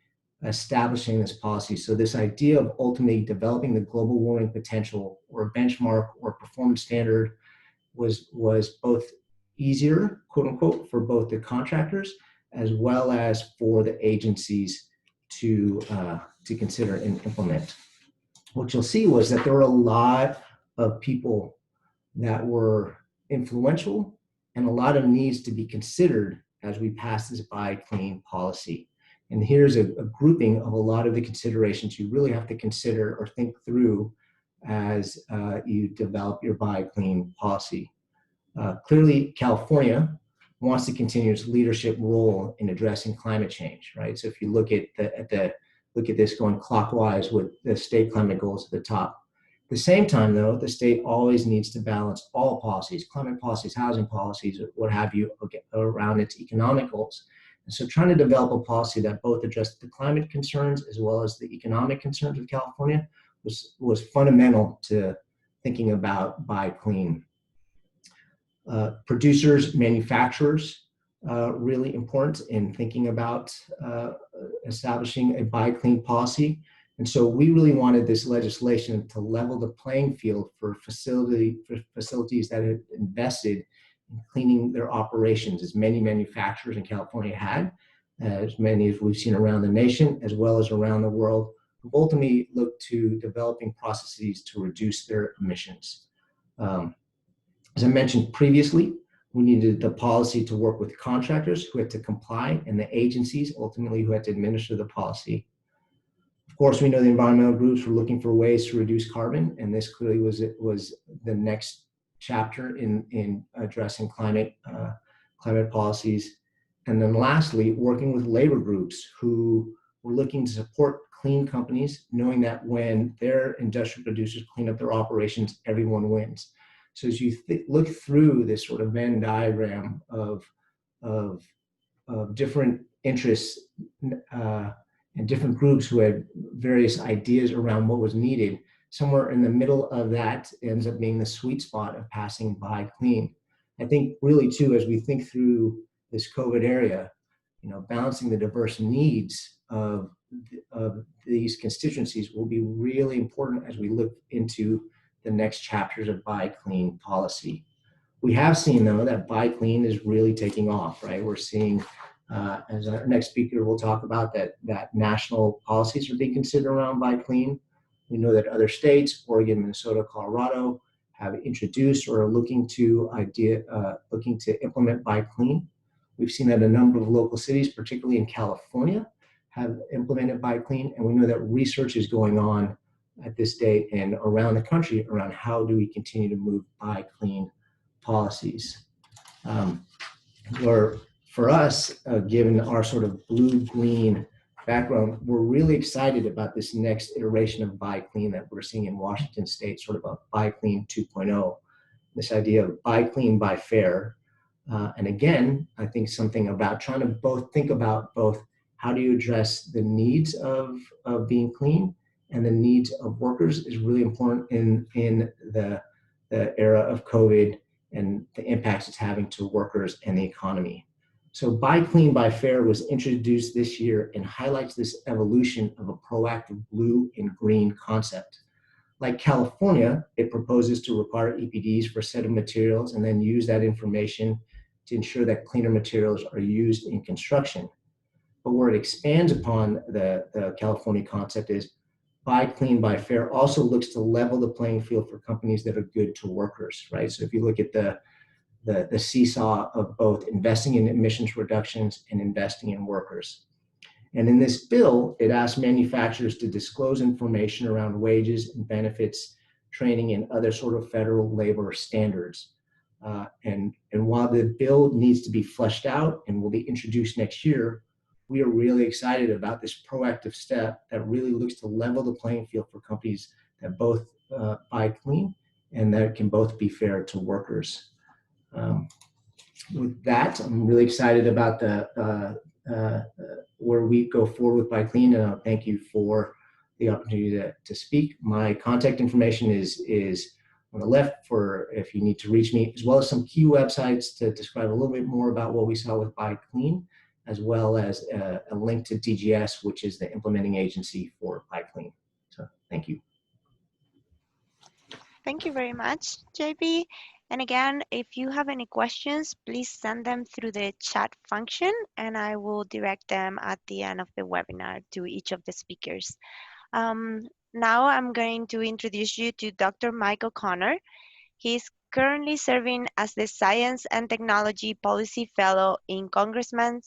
establishing this policy. So this idea of ultimately developing the global warming potential or a benchmark or performance standard was both easier, quote unquote, for both the contractors as well as for the agencies to consider and implement. What you'll see was that there were a lot of people that were influential and a lot of needs to be considered as we pass this Buy Clean policy. And here's a grouping of a lot of the considerations you really have to consider or think through as you develop your Buy Clean policy. Clearly, California wants to continue its leadership role in addressing climate change, right? So if you look at this going clockwise with the state climate goals at the top. At the same time, though, the state always needs to balance all policies, climate policies, housing policies, what have you, around its economic goals. And so trying to develop a policy that both addressed the climate concerns as well as the economic concerns of California was fundamental to thinking about Buy Clean. Producers, manufacturers, really important in thinking about establishing a Buy Clean policy. And so we really wanted this legislation to level the playing field for facilities that had invested in cleaning their operations, as many manufacturers in California had, as many as we've seen around the nation, as well as around the world, who ultimately look to developing processes to reduce their emissions. As I mentioned previously, We needed the policy to work with contractors who had to comply and the agencies ultimately who had to administer the policy. Of course, we know the environmental groups were looking for ways to reduce carbon, and this clearly was the next chapter in addressing climate policies. And then lastly, working with labor groups who were looking to support clean companies, knowing that when their industrial producers clean up their operations, everyone wins. So as you look through this sort of Venn diagram of different interests and different groups who had various ideas around what was needed, somewhere in the middle of that ends up being the sweet spot of passing by clean. I think really too, as we think through this COVID area, balancing the diverse needs of these constituencies will be really important as we look into the next chapters of Buy Clean policy. We have seen though that Buy Clean is really taking off, right? We're seeing, as our next speaker will talk about, that national policies are being considered around Buy Clean. We know that other states, Oregon, Minnesota, Colorado, have introduced or are looking to implement Buy Clean. We've seen that a number of local cities, particularly in California, have implemented Buy Clean, and we know that research is going on at this date and around the country around how do we continue to move Buy Clean policies. Where for us, given our sort of blue-green background, we're really excited about this next iteration of Buy Clean that we're seeing in Washington State, sort of a Buy Clean 2.0. This idea of Buy Clean, Buy Fair. And again, I think something about trying to think about both how do you address the needs of being clean and the needs of workers is really important in the era of COVID and the impacts it's having to workers and the economy. So Buy Clean, Buy Fair was introduced this year and highlights this evolution of a proactive blue and green concept. Like California, it proposes to require EPDs for a set of materials and then use that information to ensure that cleaner materials are used in construction. But where it expands upon the California concept is Buy Clean, Buy Fair also looks to level the playing field for companies that are good to workers, right? So if you look at the seesaw of both investing in emissions reductions and investing in workers. And in this bill, it asks manufacturers to disclose information around wages and benefits, training, and other sort of federal labor standards. And while the bill needs to be fleshed out and will be introduced next year, we are really excited about this proactive step that really looks to level the playing field for companies that both buy clean and that can both be fair to workers. With that, I'm really excited about where we go forward with Buy Clean, and I'll thank you for the opportunity to speak. My contact information is on the left for if you need to reach me, as well as some key websites to describe a little bit more about what we saw with Buy Clean, as well as a link to DGS, which is the implementing agency for Buy Clean. So thank you. Thank you very much, JP. And again, if you have any questions, please send them through the chat function, and I will direct them at the end of the webinar to each of the speakers. Now I'm going to introduce you to Dr. Mike O'Connor. He's currently serving as the Science and Technology Policy Fellow in Congressman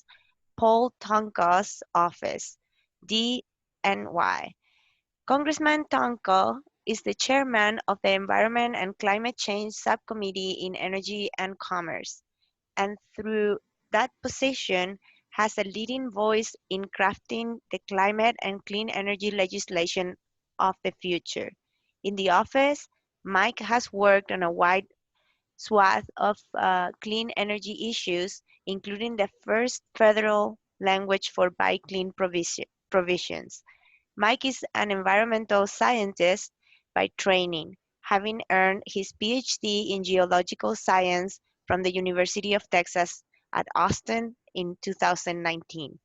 Paul Tonko's office, DNY. Congressman Tonko is the chairman of the Environment and Climate Change Subcommittee in Energy and Commerce, and through that position has a leading voice in crafting the climate and clean energy legislation of the future. In the office, Mike has worked on a wide swath of clean energy issues, including the first federal language for Buy Clean provisions. Mike is an environmental scientist by training, having earned his PhD in geological science from the University of Texas at Austin in 2019.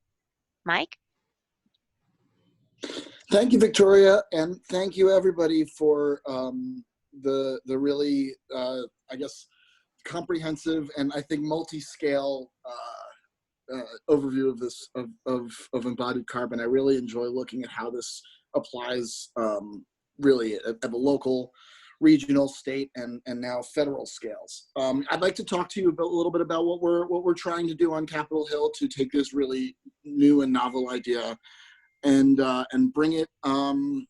Mike? Thank you, Victoria, and thank you everybody for the really, I guess, comprehensive and I think multi-scale overview of this of embodied carbon. I really enjoy looking at how this applies really at the local, regional, state, and now federal scales. I'd like to talk to you a little bit about what we're trying to do on Capitol Hill to take this really new and novel idea and bring it to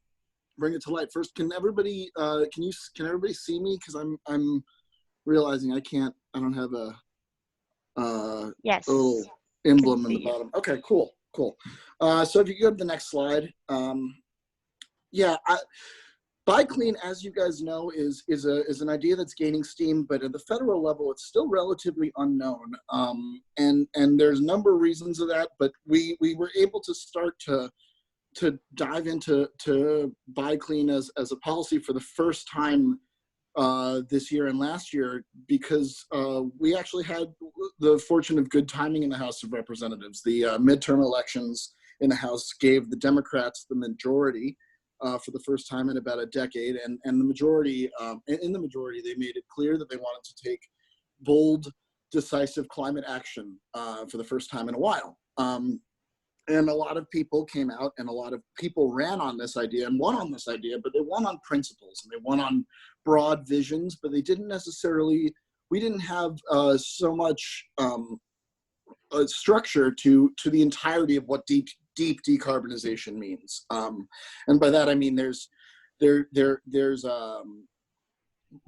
light. First, can everybody see me? Because I'm realizing I don't have a Yes. little emblem in the bottom. Okay, cool. So if you go to the next slide, Buy Clean, as you guys know, is an idea that's gaining steam, but at the federal level, it's still relatively unknown. And there's a number of reasons of that, but we were able to start to dive into Buy Clean as a policy for the first time this year and last year, because we actually had the fortune of good timing in the House of Representatives. The midterm elections in the House gave the Democrats the majority for the first time in about a decade, and the majority, in the majority, they made it clear that they wanted to take bold, decisive climate action for the first time in a while. And a lot of people came out, and a lot of people ran on this idea and won on this idea, but they won on principles and they won on broad visions, but they didn't necessarily, we didn't have so much structure to the entirety of what deep decarbonization means. And by that, I mean, there's a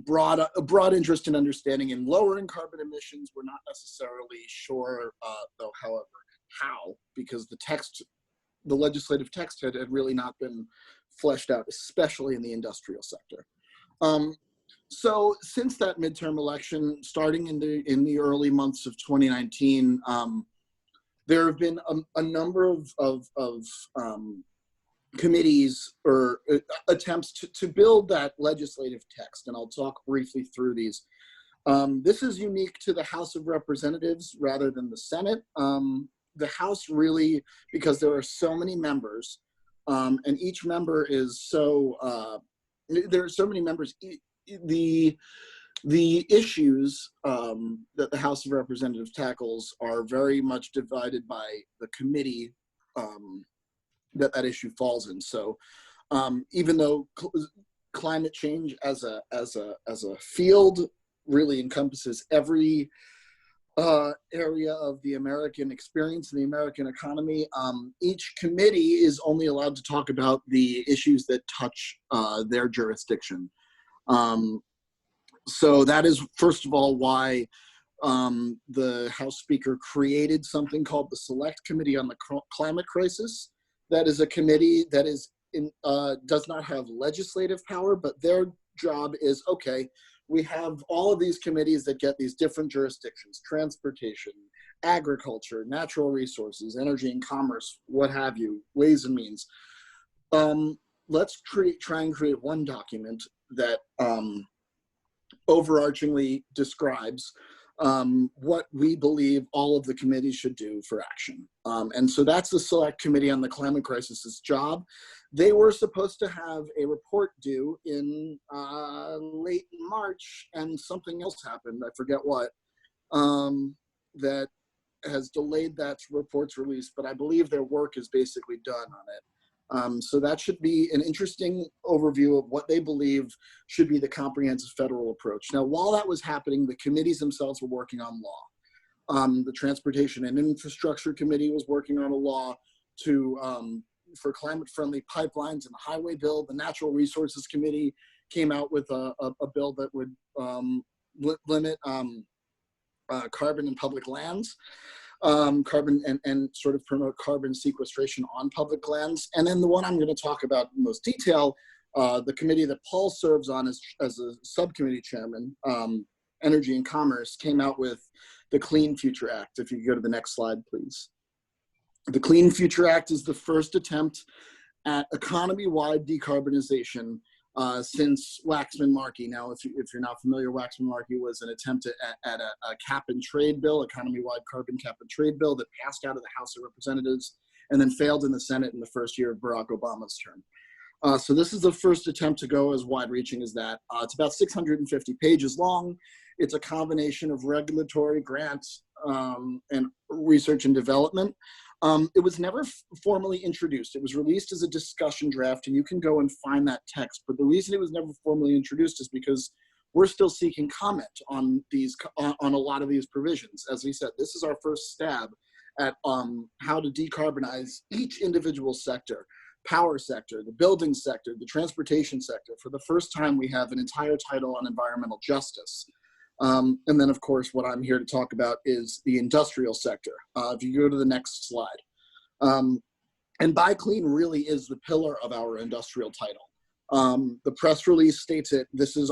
broad interest in understanding in lowering carbon emissions. We're not necessarily sure, though, however, how, because the legislative text had really not been fleshed out, especially in the industrial sector. So since that midterm election, starting in the early months of 2019, there have been a number of committees or attempts to build that legislative text, and I'll talk briefly through these. This is unique to the House of Representatives rather than the Senate. The House really, because there are so many members, and each member is so, there are so many members, the issues that the House of Representatives tackles are very much divided by the committee that issue falls in. So even though climate change as a field really encompasses every area of the American experience and the American economy, each committee is only allowed to talk about the issues that touch their jurisdiction. So that is, first of all, why the House Speaker created something called the Select Committee on the Climate Crisis. That is a committee that does not have legislative power, but their job is, okay, we have all of these committees that get these different jurisdictions: transportation, agriculture, natural resources, energy and commerce, what have you, ways and means. Let's try and create one document that overarchingly describes what we believe all of the committees should do for action. And so that's the Select Committee on the Climate Crisis's job. They were supposed to have a report due in late March, and something else happened, I forget what, that has delayed that report's release, but I believe their work is basically done on it. So that should be an interesting overview of what they believe should be the comprehensive federal approach. Now, while that was happening, the committees themselves were working on law. The Transportation and Infrastructure Committee was working on a law for climate-friendly pipelines and the highway bill. The Natural Resources Committee came out with a bill that would limit carbon in public lands. Carbon and sort of promote carbon sequestration on public lands. And then the one I'm going to talk about in most detail, the committee that Paul serves on as a subcommittee chairman, Energy and Commerce, came out with the Clean Future Act. If you go to the next slide, please. The Clean Future Act is the first attempt at economy-wide decarbonization since Waxman-Markey. Now, if you're not familiar, Waxman-Markey was an attempt at a cap-and-trade bill, economy-wide carbon cap-and-trade bill that passed out of the House of Representatives and then failed in the Senate in the first year of Barack Obama's term. So this is the first attempt to go as wide-reaching as that. It's about 650 pages long. It's a combination of regulatory grants and research and development. It was never formally introduced. It was released as a discussion draft, and you can go and find that text. But the reason it was never formally introduced is because we're still seeking comment on a lot of these provisions. As we said, this is our first stab at how to decarbonize each individual sector: power sector, the building sector, the transportation sector. For the first time, we have an entire title on environmental justice. And then, of course, what I'm here to talk about is the industrial sector. If you go to the next slide. And Buy Clean really is the pillar of our industrial title. The press release states it. This is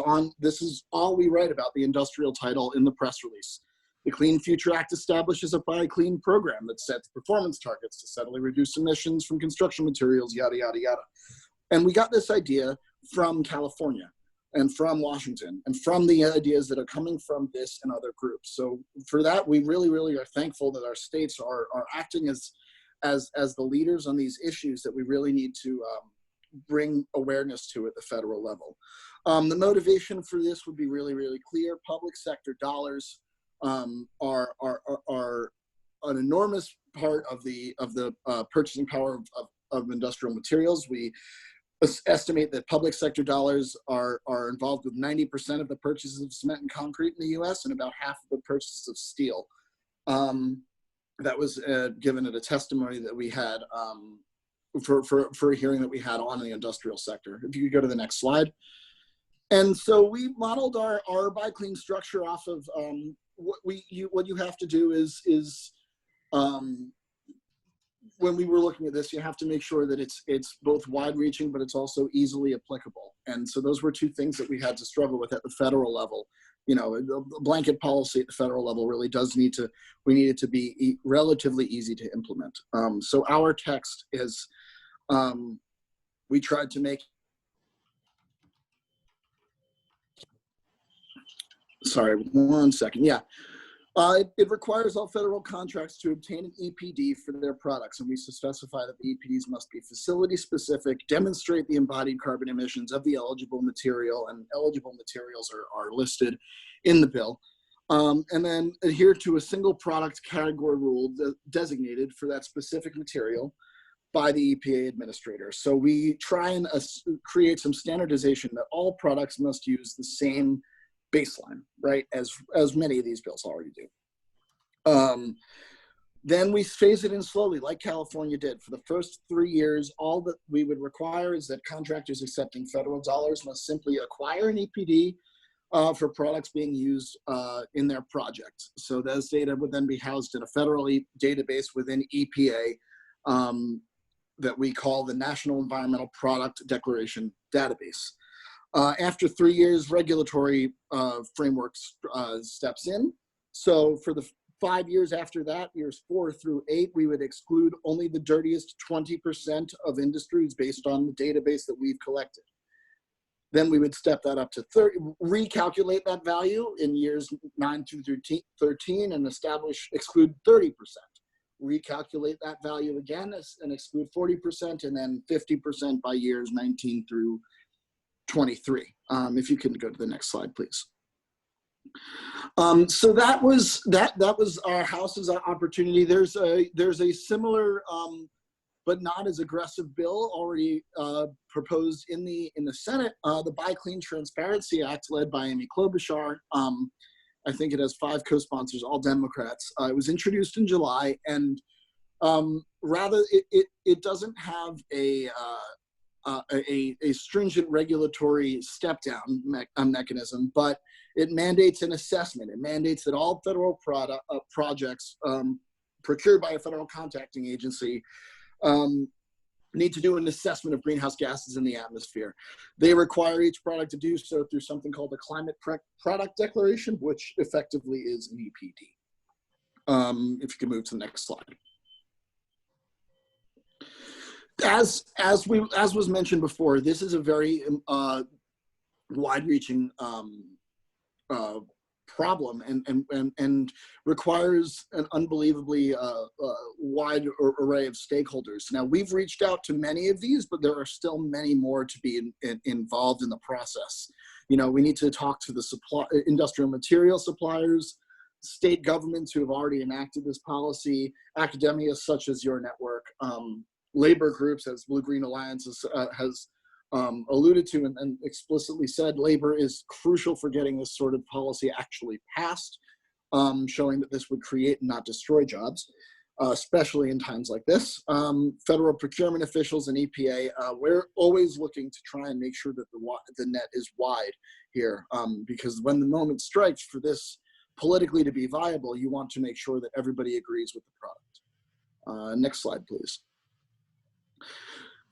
all we write about the industrial title in the press release. The Clean Future Act establishes a Buy Clean program that sets performance targets to steadily reduce emissions from construction materials, yada, yada, yada. And we got this idea from California and from Washington and from the ideas that are coming from this and other groups. So for that, we really, really are thankful that our states are acting as the leaders on these issues that we really need to bring awareness to at the federal level. The motivation for this would be really, really clear. Public sector dollars are an enormous part of the purchasing power of industrial materials. We estimate that public sector dollars are involved with 90% of the purchases of cement and concrete in the U.S. and about half of the purchases of steel. That was given at a testimony that we had for a hearing that we had on the industrial sector. If you could go to the next slide. And so we modeled our Buy Clean structure off of what you have to do is when we were looking at this, you have to make sure that it's both wide-reaching, but it's also easily applicable. And so those were two things that we had to struggle with at the federal level. You know, a blanket policy at the federal level really does need it to be relatively easy to implement. So our text is, we tried to make, sorry, 1 second, yeah. It requires all federal contracts to obtain an EPD for their products, and we specify that the EPDs must be facility-specific, demonstrate the embodied carbon emissions of the eligible material, and eligible materials are listed in the bill, and then adhere to a single product category rule designated for that specific material by the EPA administrator. So we try and create some standardization that all products must use the same baseline, right, as many of these bills already do. Then we phase it in slowly, like California did. For the first 3 years, all that we would require is that contractors accepting federal dollars must simply acquire an EPD for products being used in their projects. So those data would then be housed in a federal database within EPA that we call the National Environmental Product Declaration Database. After 3 years, regulatory framework steps in. So for the 5 years after that, years 4 through 8, we would exclude only the dirtiest 20% of industries based on the database that we've collected. Then we would step that up to 30, recalculate that value in years 9 through 13 and exclude 30%. Recalculate that value again and exclude 40%, and then 50% by years 19 through 23. If you can go to the next slide, please. So that was our house's opportunity. There's a similar but not as aggressive bill already proposed in the Senate, the Buy Clean Transparency Act, led by Amy Klobuchar. I think it has 5 co-sponsors, all Democrats. It was introduced in July, and rather it doesn't have a stringent regulatory step-down mechanism, but it mandates an assessment. It mandates that all federal projects procured by a federal contracting agency need to do an assessment of greenhouse gases in the atmosphere. They require each product to do so through something called a climate product declaration, which effectively is an EPD. If you can move to the next slide. As was mentioned before, this is a very wide-reaching problem and requires an unbelievably wide array of stakeholders. Now, we've reached out to many of these, but there are still many more to be involved in the process. You know, we need to talk to the industrial material suppliers, state governments who have already enacted this policy, academia such as your network, labor groups, as Blue Green Alliance has alluded to and explicitly said, labor is crucial for getting this sort of policy actually passed, showing that this would create and not destroy jobs, especially in times like this. Federal procurement officials and EPA, we're always looking to try and make sure that the net is wide here, because when the moment strikes for this politically to be viable, you want to make sure that everybody agrees with the product. Next slide, please.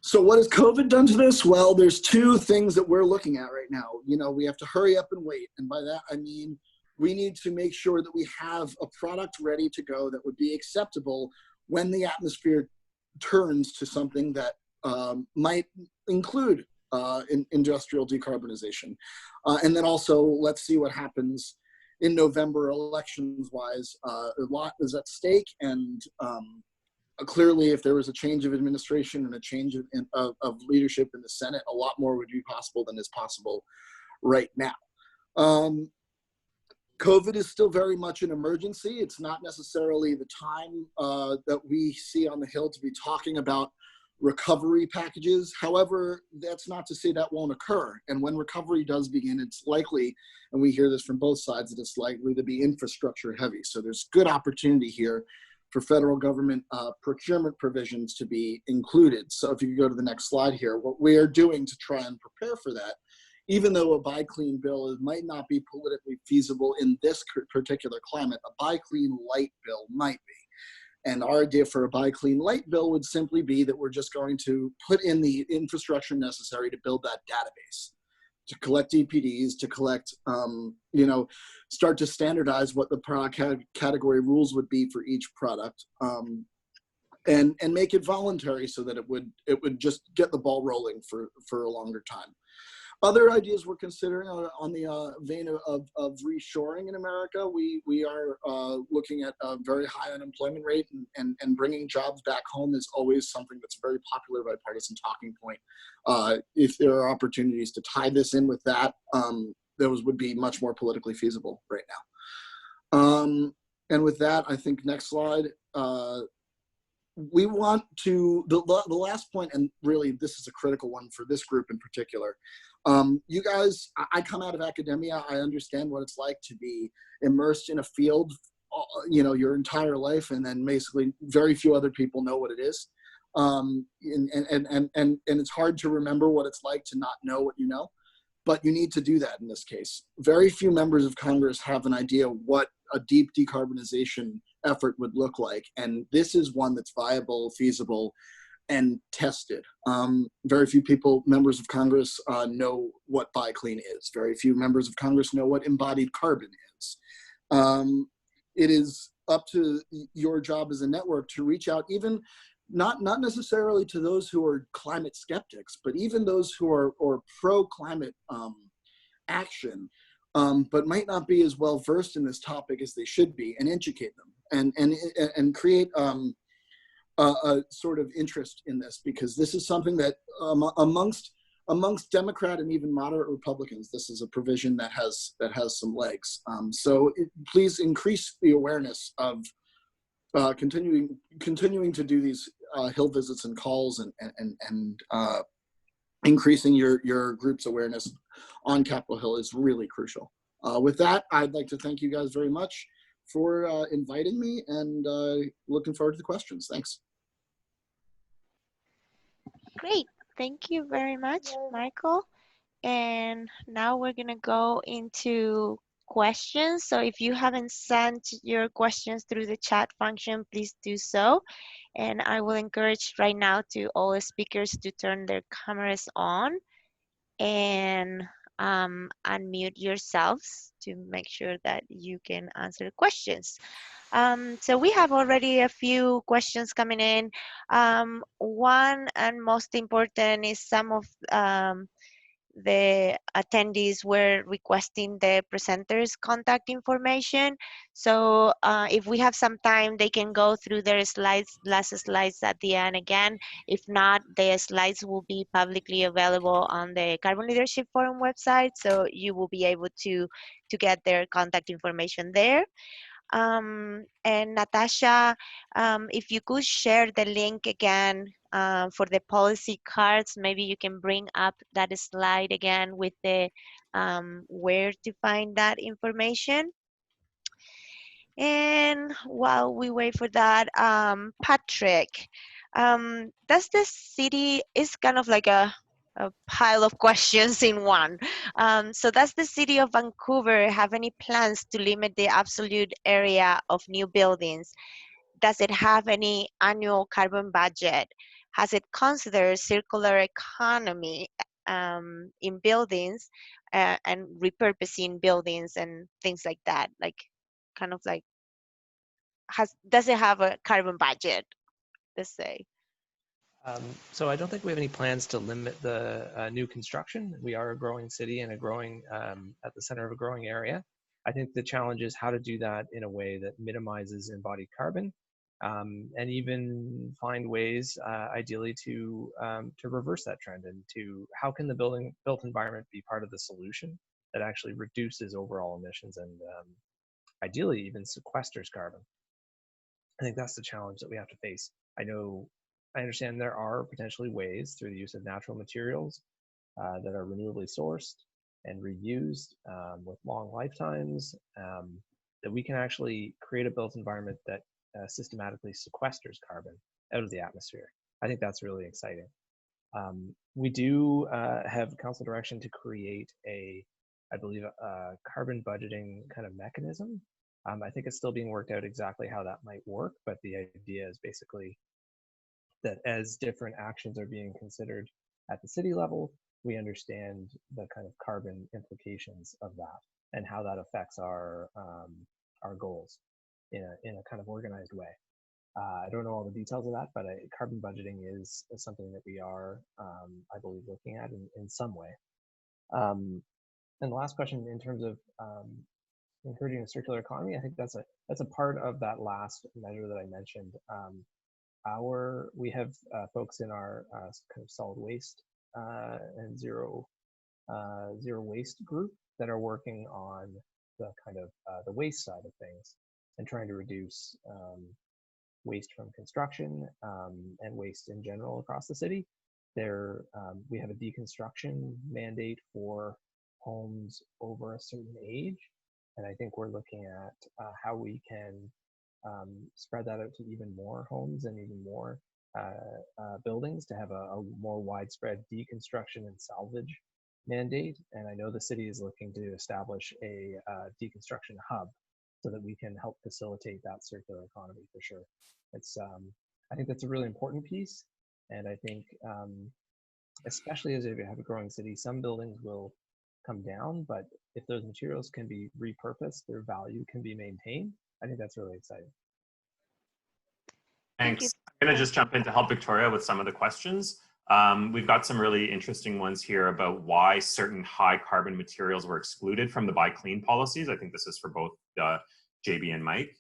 So what has COVID done to this? Well, there's two things that we're looking at right now. You know, we have to hurry up and wait. And by that, I mean, we need to make sure that we have a product ready to go that would be acceptable when the atmosphere turns to something that might include industrial decarbonization. And then also, let's see what happens in November elections-wise. A lot is at stake, and clearly, if there was a change of administration and a change of leadership in the Senate, a lot more would be possible than is possible right now. COVID is still very much an emergency. It's not necessarily the time that we see on the Hill to be talking about recovery packages. However, that's not to say that won't occur. And when recovery does begin, it's likely, and we hear this from both sides, that it's likely to be infrastructure heavy. So there's good opportunity here for federal government procurement provisions to be included. So if you could go to the next slide here, what we are doing to try and prepare for that, even though a Buy Clean bill might not be politically feasible in this particular climate, a Buy Clean Light bill might be. And our idea for a Buy Clean Light bill would simply be that we're just going to put in the infrastructure necessary to build that database, to collect EPDs, to collect, you know, start to standardize what the product category rules would be for each product, and make it voluntary so that it would just get the ball rolling for a longer time. Other ideas we're considering on the vein of reshoring in America, we are looking at a very high unemployment rate, and bringing jobs back home is always something that's a very popular bipartisan talking point. If there are opportunities to tie this in with that, those would be much more politically feasible right now. And with that, I think next slide. We want to, the last point, and really this is a critical one for this group in particular. You guys, I come out of academia. I understand what it's like to be immersed in a field, you know, your entire life, and then basically very few other people know what it is. And it's hard to remember what it's like to not know what you know, but you need to do that in this case. Very few members of Congress have an idea what a deep decarbonization effort would look like. And this is one that's viable, feasible, and tested. Very few members of Congress know what Buy Clean is. Very few members of Congress know what embodied carbon is. It is up to your job as a network to reach out, even not necessarily to those who are climate skeptics, but even those who are pro-climate action, but might not be as well versed in this topic as they should be, and educate them and create a sort of interest in this, because this is something that amongst Democrat and even moderate Republicans, this is a provision that has some legs. So please increase the awareness of continuing to do these Hill visits and calls, and increasing your group's awareness on Capitol Hill is really crucial. With that, I'd like to thank you guys very much for inviting me, and looking forward to the questions. Thanks. Great. Thank you very much, Michael. And now we're going to go into questions. So if you haven't sent your questions through the chat function, please do so. And I will encourage right now to all the speakers to turn their cameras on and unmute yourselves to make sure that you can answer questions. So we have already a few questions coming in. One and most important is some of the attendees were requesting the presenters' contact information. So if we have some time, they can go through their last slides at the end again. If not, the slides will be publicly available on the Carbon Leadership Forum website, so you will be able to get their contact information there. And Natasha, if you could share the link again for the policy cards, maybe you can bring up that slide again with the where to find that information. And while we wait for that, Patrick, does the city, is kind of like a pile of questions in one. So does the city of Vancouver have any plans to limit the absolute area of new buildings? Does it have any annual carbon budget? Has it considered circular economy in buildings and repurposing buildings and things like that? Like, kind of like, does it have a carbon budget, let's say? So I don't think we have any plans to limit the new construction. We are a growing city and a growing at the center of a growing area. I think the challenge is how to do that in a way that minimizes embodied carbon, and even find ways, ideally, to reverse that trend and to how can the built environment be part of the solution that actually reduces overall emissions and ideally even sequesters carbon. I think that's the challenge that we have to face. I understand there are potentially ways through the use of natural materials that are renewably sourced and reused with long lifetimes that we can actually create a built environment that systematically sequesters carbon out of the atmosphere. I think that's really exciting. We do have council direction to create I believe, a carbon budgeting kind of mechanism. I think it's still being worked out exactly how that might work, but the idea is basically that as different actions are being considered at the city level, we understand the kind of carbon implications of that and how that affects our goals in a kind of organized way. I don't know all the details of that, but carbon budgeting is something that we are, I believe, looking at in some way. And the last question, in terms of encouraging a circular economy, I think that's a part of that last measure that I mentioned. We have folks in our kind of solid waste and zero waste group that are working on the kind of the waste side of things and trying to reduce waste from construction and waste in general across the city. We have a deconstruction mandate for homes over a certain age, and I think we're looking at how we can spread that out to even more homes and even more buildings to have a more widespread deconstruction and salvage mandate. And I know the city is looking to establish a deconstruction hub so that we can help facilitate that circular economy for sure. I think that's a really important piece. And I think especially as we have a growing city, some buildings will come down, but if those materials can be repurposed, their value can be maintained. I think that's really exciting. Thanks. I'm going to just jump in to help Victoria with some of the questions. We've got some really interesting ones here about why certain high carbon materials were excluded from the Buy Clean policies. I think this is for both JB and Mike,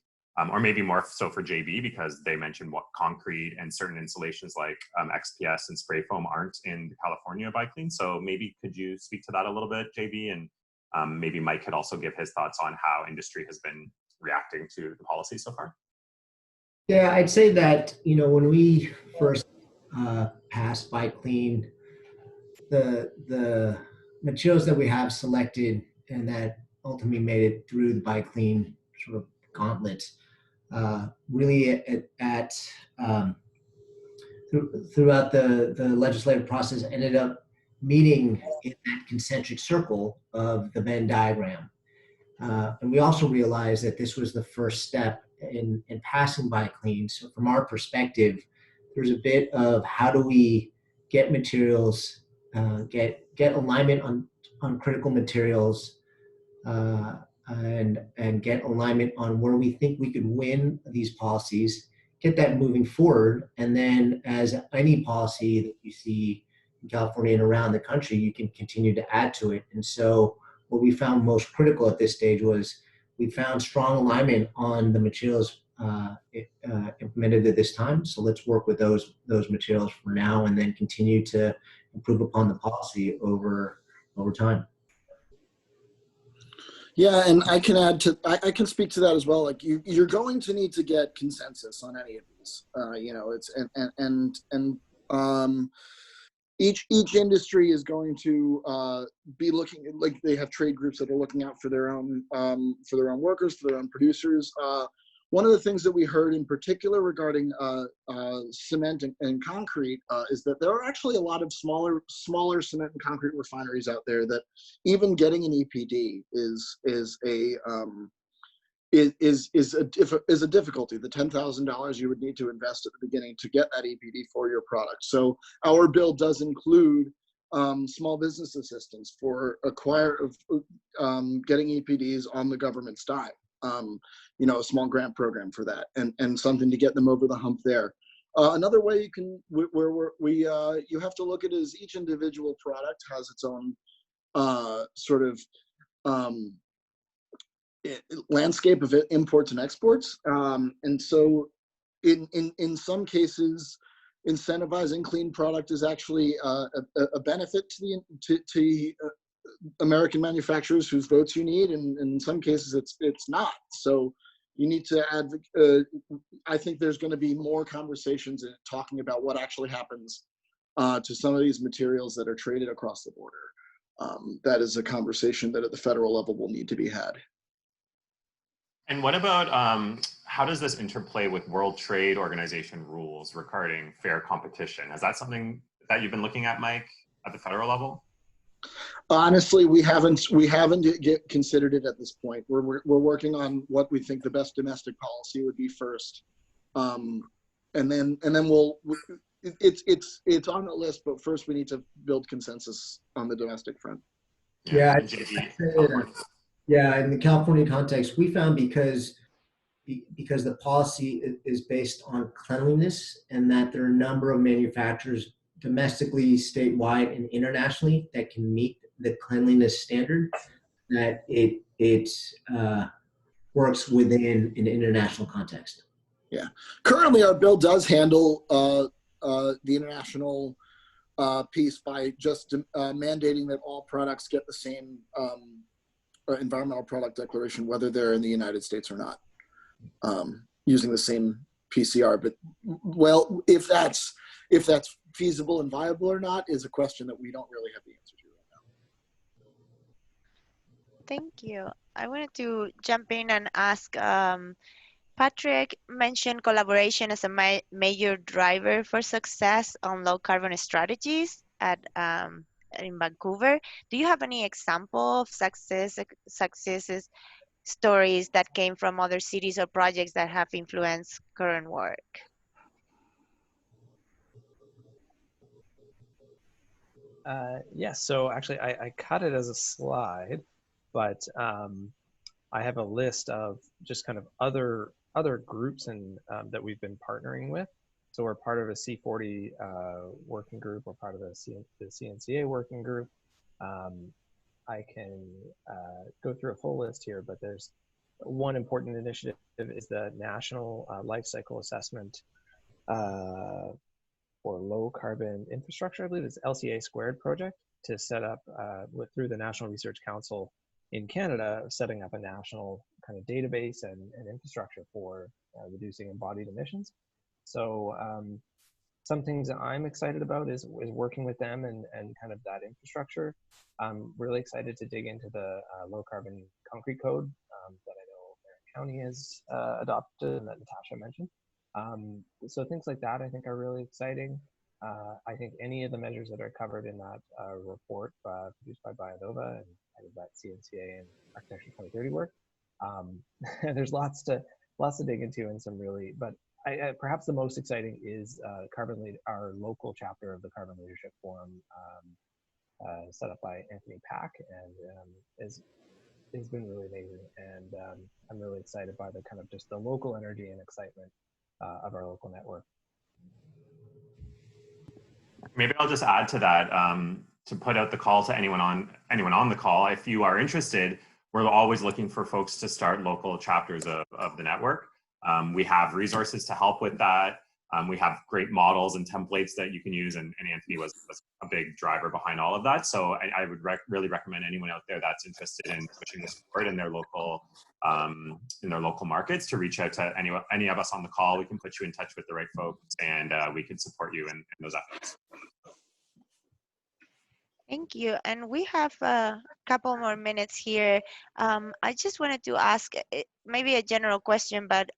or maybe more so for JB, because they mentioned what concrete and certain insulations like XPS and spray foam aren't in the California Buy Clean. So maybe could you speak to that a little bit, JB? And maybe Mike could also give his thoughts on how industry has been reacting to the policy so far. Yeah, I'd say that, when we first passed Buy Clean, the materials that we have selected and that ultimately made it through the Buy Clean sort of gauntlet really throughout the legislative process ended up meeting in that concentric circle of the Venn diagram. And we also realized that this was the first step in passing Buy Clean. So from our perspective, there's a bit of how do we get materials, get alignment on critical materials, and get alignment on where we think we could win these policies, get that moving forward. And then as any policy that you see in California and around the country, you can continue to add to it. And so what we found most critical at this stage was we found strong alignment on the materials implemented at this time. So let's work with those materials for now and then continue to improve upon the policy over time. Yeah, and I can add to, I can speak to that as well. Like you're going to need to get consensus on any of these. You know, it's each industry is going to be looking, like they have trade groups that are looking out for their own workers, for their own producers. One of the things that we heard in particular regarding cement and concrete is that there are actually a lot of smaller cement and concrete refineries out there that even getting an EPD is a difficulty. The $10,000 you would need to invest at the beginning to get that EPD for your product. So our bill does include small business assistance for getting EPDs on the government's dime. You know, a small grant program for that, and something to get them over the hump there. Another way you can, you have to look at is each individual product has its own sort of landscape of imports and exports, and so in some cases, incentivizing clean product is actually a benefit to the American manufacturers whose votes you need, and in some cases it's not. So you need to I think there's going to be more conversations in talking about what actually happens to some of these materials that are traded across the border. That is a conversation that at the federal level will need to be had. And what about, how does this interplay with World Trade Organization rules regarding fair competition? Is that something that you've been looking at, Mike, at the federal level? Honestly, we haven't considered it at this point. We're working on what we think the best domestic policy would be first, and then it's on the list. But first, we need to build consensus on the domestic front. Yeah, yeah. In the California context, we found because the policy is based on cleanliness, and that there are a number of manufacturers domestically, statewide, and internationally that can meet the cleanliness standard, that it works within an international context. Yeah. Currently, our bill does handle the international piece by just mandating that all products get the same environmental product declaration, whether they're in the United States or not, using the same PCR. But well, if that's feasible and viable or not is a question that we don't really have the answer to right now. Thank you. I wanted to jump in and ask, Patrick mentioned collaboration as a major driver for success on low carbon strategies in Vancouver. Do you have any example of successes stories that came from other cities or projects that have influenced current work? Yes, so actually I cut it as a slide, but I have a list of just kind of other groups and that we've been partnering with. So we're part of a C40 working group. We're part of the CNCA working group. I can go through a full list here, but there's one important initiative is the National Life Cycle Assessment for Low Carbon Infrastructure. I believe it's LCA Squared project to set up through the National Research Council in Canada, setting up a national kind of database and infrastructure for reducing embodied emissions. So some things that I'm excited about is working with them and kind of that infrastructure. I'm really excited to dig into the low carbon concrete code that I know Marin County has adopted and that Natasha mentioned. So things like that I think are really exciting. I think any of the measures that are covered in that report produced by Biodova and that CNCA and Architecture 2030 work, there's lots to dig into and some really, but perhaps the most exciting is our local chapter of the Carbon Leadership Forum, set up by Anthony Pack, and has been really amazing. And I'm really excited by the kind of just the local energy and excitement of our local network. Maybe I'll just add to that to put out the call to anyone on the call. If you are interested, we're always looking for folks to start local chapters of the network. We have resources to help with that. We have great models and templates that you can use, and Anthony was a big driver behind all of that. So I would really recommend anyone out there that's interested in pushing this forward in their local markets to reach out to any of us on the call. We can put you in touch with the right folks, and we can support you in those efforts. Thank you. And we have a couple more minutes here. I just wanted to ask maybe a general question, but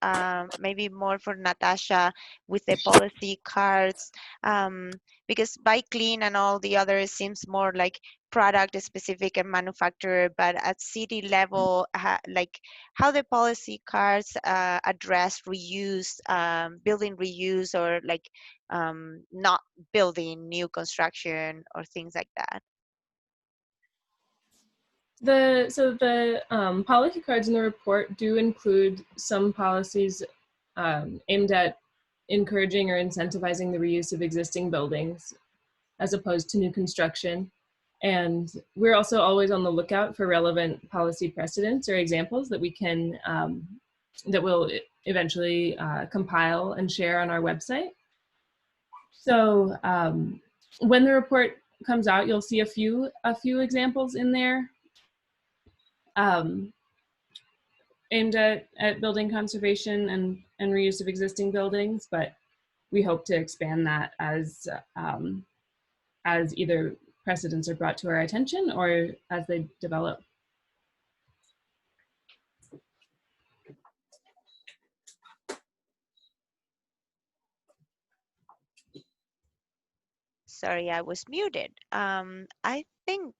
maybe more for Natasha with the policy cards, because Buy Clean and all the others seems more like product specific and manufacturer, but at city level, like how the policy cards address reuse, building reuse, or like not building new construction or things like that. The policy cards in the report do include some policies aimed at encouraging or incentivizing the reuse of existing buildings as opposed to new construction. And we're also always on the lookout for relevant policy precedents or examples that we can, that we'll eventually compile and share on our website. So when the report comes out, you'll see a few examples in there aimed at building conservation and reuse of existing buildings, but we hope to expand that as either precedents are brought to our attention or as they develop. Sorry, I was muted. I think,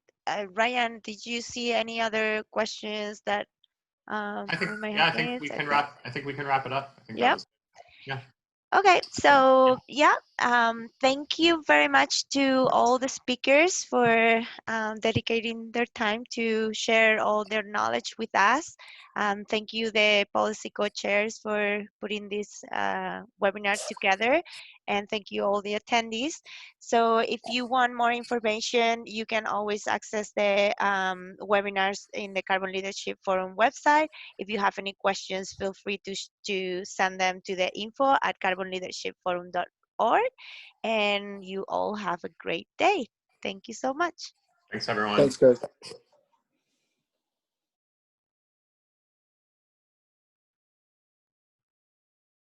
Ryan, did you see any other questions that we might have missed? I think we can wrap it up. I think Yep. yeah. Okay, so yeah, thank you very much to all the speakers for dedicating their time to share all their knowledge with us. Thank you, the policy co-chairs, for putting this webinar together. And thank you all the attendees. So if you want more information, you can always access the webinars in the Carbon Leadership Forum website. If you have any questions, feel free to send them to the info@carbonleadershipforum.org. And you all have a great day. Thank you so much. Thanks, everyone. Thanks, guys.